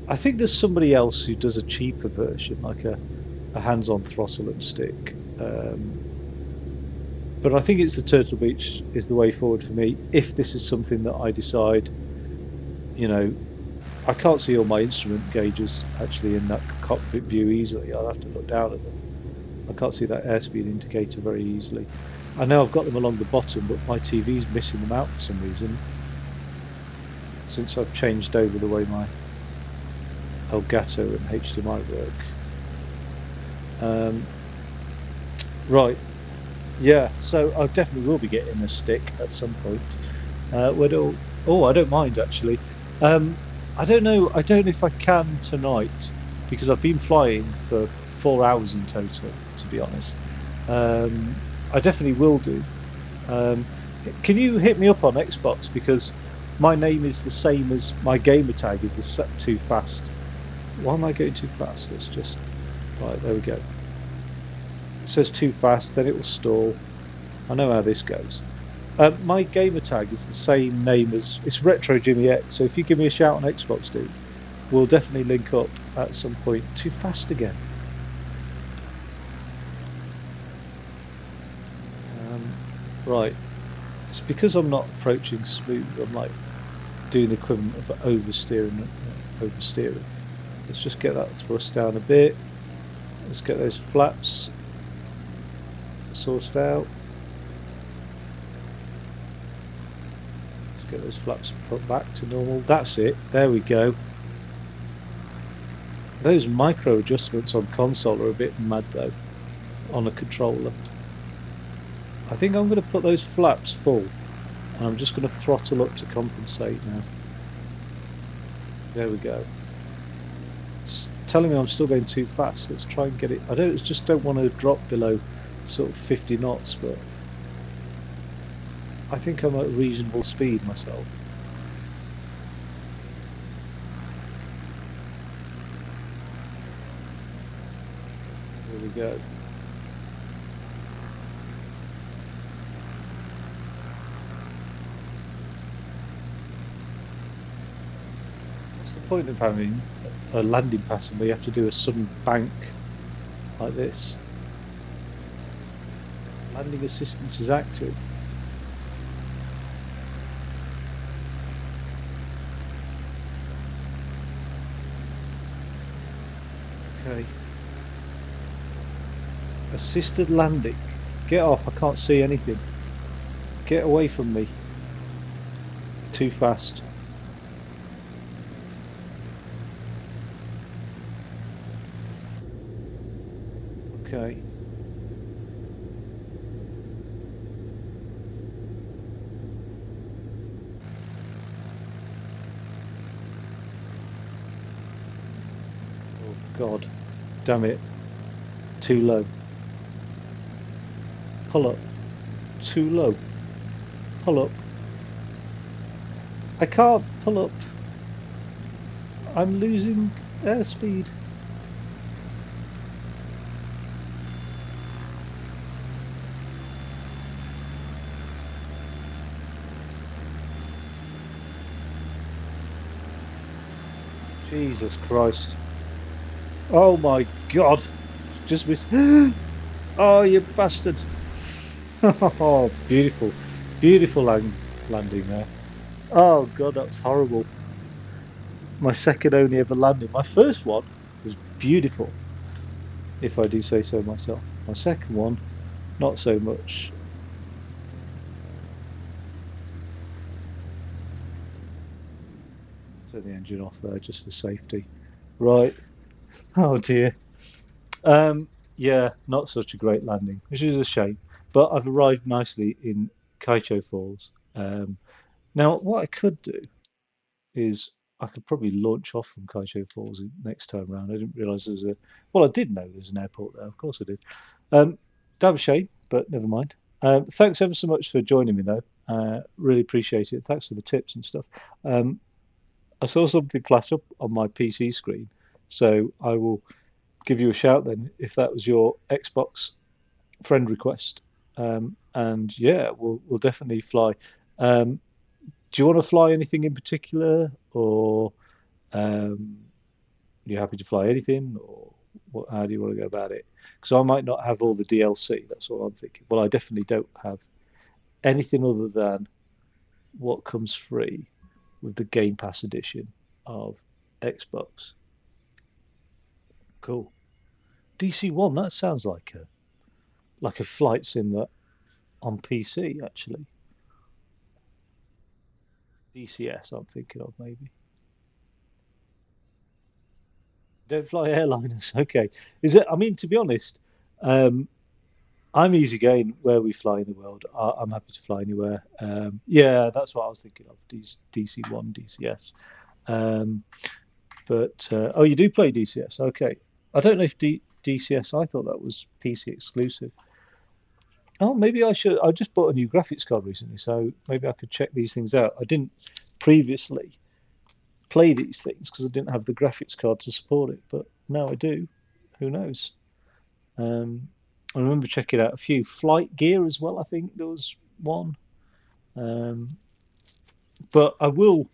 I think there's somebody else who does a cheaper version, like a hands-on throttle and stick. But I think it's the Turtle Beach is the way forward for me. If this is something that I decide, I can't see all my instrument gauges actually in that cockpit view easily. I'll have to look down at them. I can't see that airspeed indicator very easily. I know I've got them along the bottom, but my TV's missing them out for some reason. Since I've changed over the way my Elgato and HDMI work. Right, yeah, so I definitely will be getting a stick at some point. I don't mind actually. I don't know if I can tonight because I've been flying for 4 hours in total, to be honest. I definitely will do. Can you hit me up on Xbox because my name is the same as my gamer tag is the set too fast. Why am I going too fast? Let's just right, there we go. It says too fast, then it will stall. I know how this goes. My gamer tag is the same name as it's Retro Jimmy X. So if you give me a shout on Xbox, dude, we'll definitely link up at some point. Too fast again. Right, it's because I'm not approaching smooth. I'm like doing the equivalent of oversteering. Let's just get that thrust down a bit. Let's get those flaps sorted out. Let's get those flaps put back to normal. That's it. There we go. Those micro adjustments on console are a bit mad though on a controller. I think I'm going to put those flaps full and I'm just going to throttle up to compensate now. There we go. It's telling me I'm still going too fast. Let's try and get it. I just don't want to drop below sort of 50 knots, but I think I'm at a reasonable speed myself. There we go. Point of having a landing pattern where you have to do a sudden bank like this. Landing assistance is active. Okay. Assisted landing. Get off, I can't see anything. Get away from me. Too fast. Okay. Oh God. Damn it. Too low. Pull up. Too low. Pull up. I can't pull up. I'm losing airspeed. Jesus Christ. Oh my God. Just missed. Oh, you bastard. Oh, beautiful. Beautiful landing there. Oh God, that was horrible. My second only ever landing. My first one was beautiful, if I do say so myself. My second one, not so much. Turn the engine off there just for safety. Right. Oh dear. Um, yeah, not such a great landing, which is a shame. But I've arrived nicely in Kaieteur Falls. Now, what I could do is I could probably launch off from Kaieteur Falls next time round. I didn't realise there was a. Well, I did know there was an airport there. Of course I did. Damn shame, but never mind. Thanks ever so much for joining me, though. Really appreciate it. Thanks for the tips and stuff. Um, I saw something flash up on my PC screen, so I will give you a shout then if that was your Xbox friend request. And yeah, we'll definitely fly. Um, do you want to fly anything in particular, or are you happy to fly anything, or how do you want to go about it? Because I might not have all the DLC. That's all I'm thinking. Well, I definitely don't have anything other than what comes free with the Game Pass edition of Xbox. Cool. DC1. That sounds like a flight sim that on PC actually. DCS. I'm thinking of maybe. Don't fly airliners. Okay. Is it? I mean, to be honest, um, I'm easygoing where we fly in the world. I'm happy to fly anywhere. Yeah, that's what I was thinking of. DC1, DCS. Um, but oh, you do play DCS? Okay. I don't know if DCS. I thought that was PC exclusive. Oh, maybe I should. I just bought a new graphics card recently, so maybe I could check these things out. I didn't previously play these things because I didn't have the graphics card to support it, but now I do. Who knows? Um, I remember checking out a few flight gear as well. I think there was one. Um, but I will,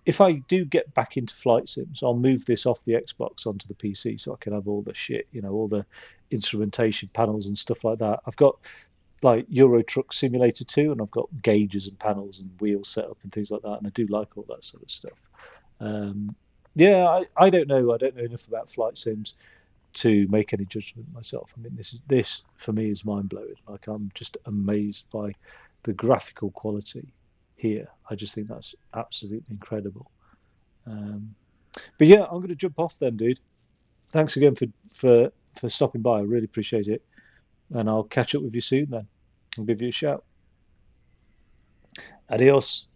if I do get back into flight sims, I'll move this off the Xbox onto the PC so I can have all the shit, all the instrumentation panels and stuff like that. I've got like Euro Truck Simulator 2, and I've got gauges and panels and wheel setup and things like that, and I do like all that sort of stuff. Um, yeah, I don't know. I don't know enough about flight sims to make any judgment myself. I mean, this for me is mind blowing. Like I'm just amazed by the graphical quality here. I just think that's absolutely incredible. Um, but yeah, I'm going to jump off then, dude. Thanks again for stopping by. I really appreciate it, and I'll catch up with you soon. Then I'll give you a shout. Adios.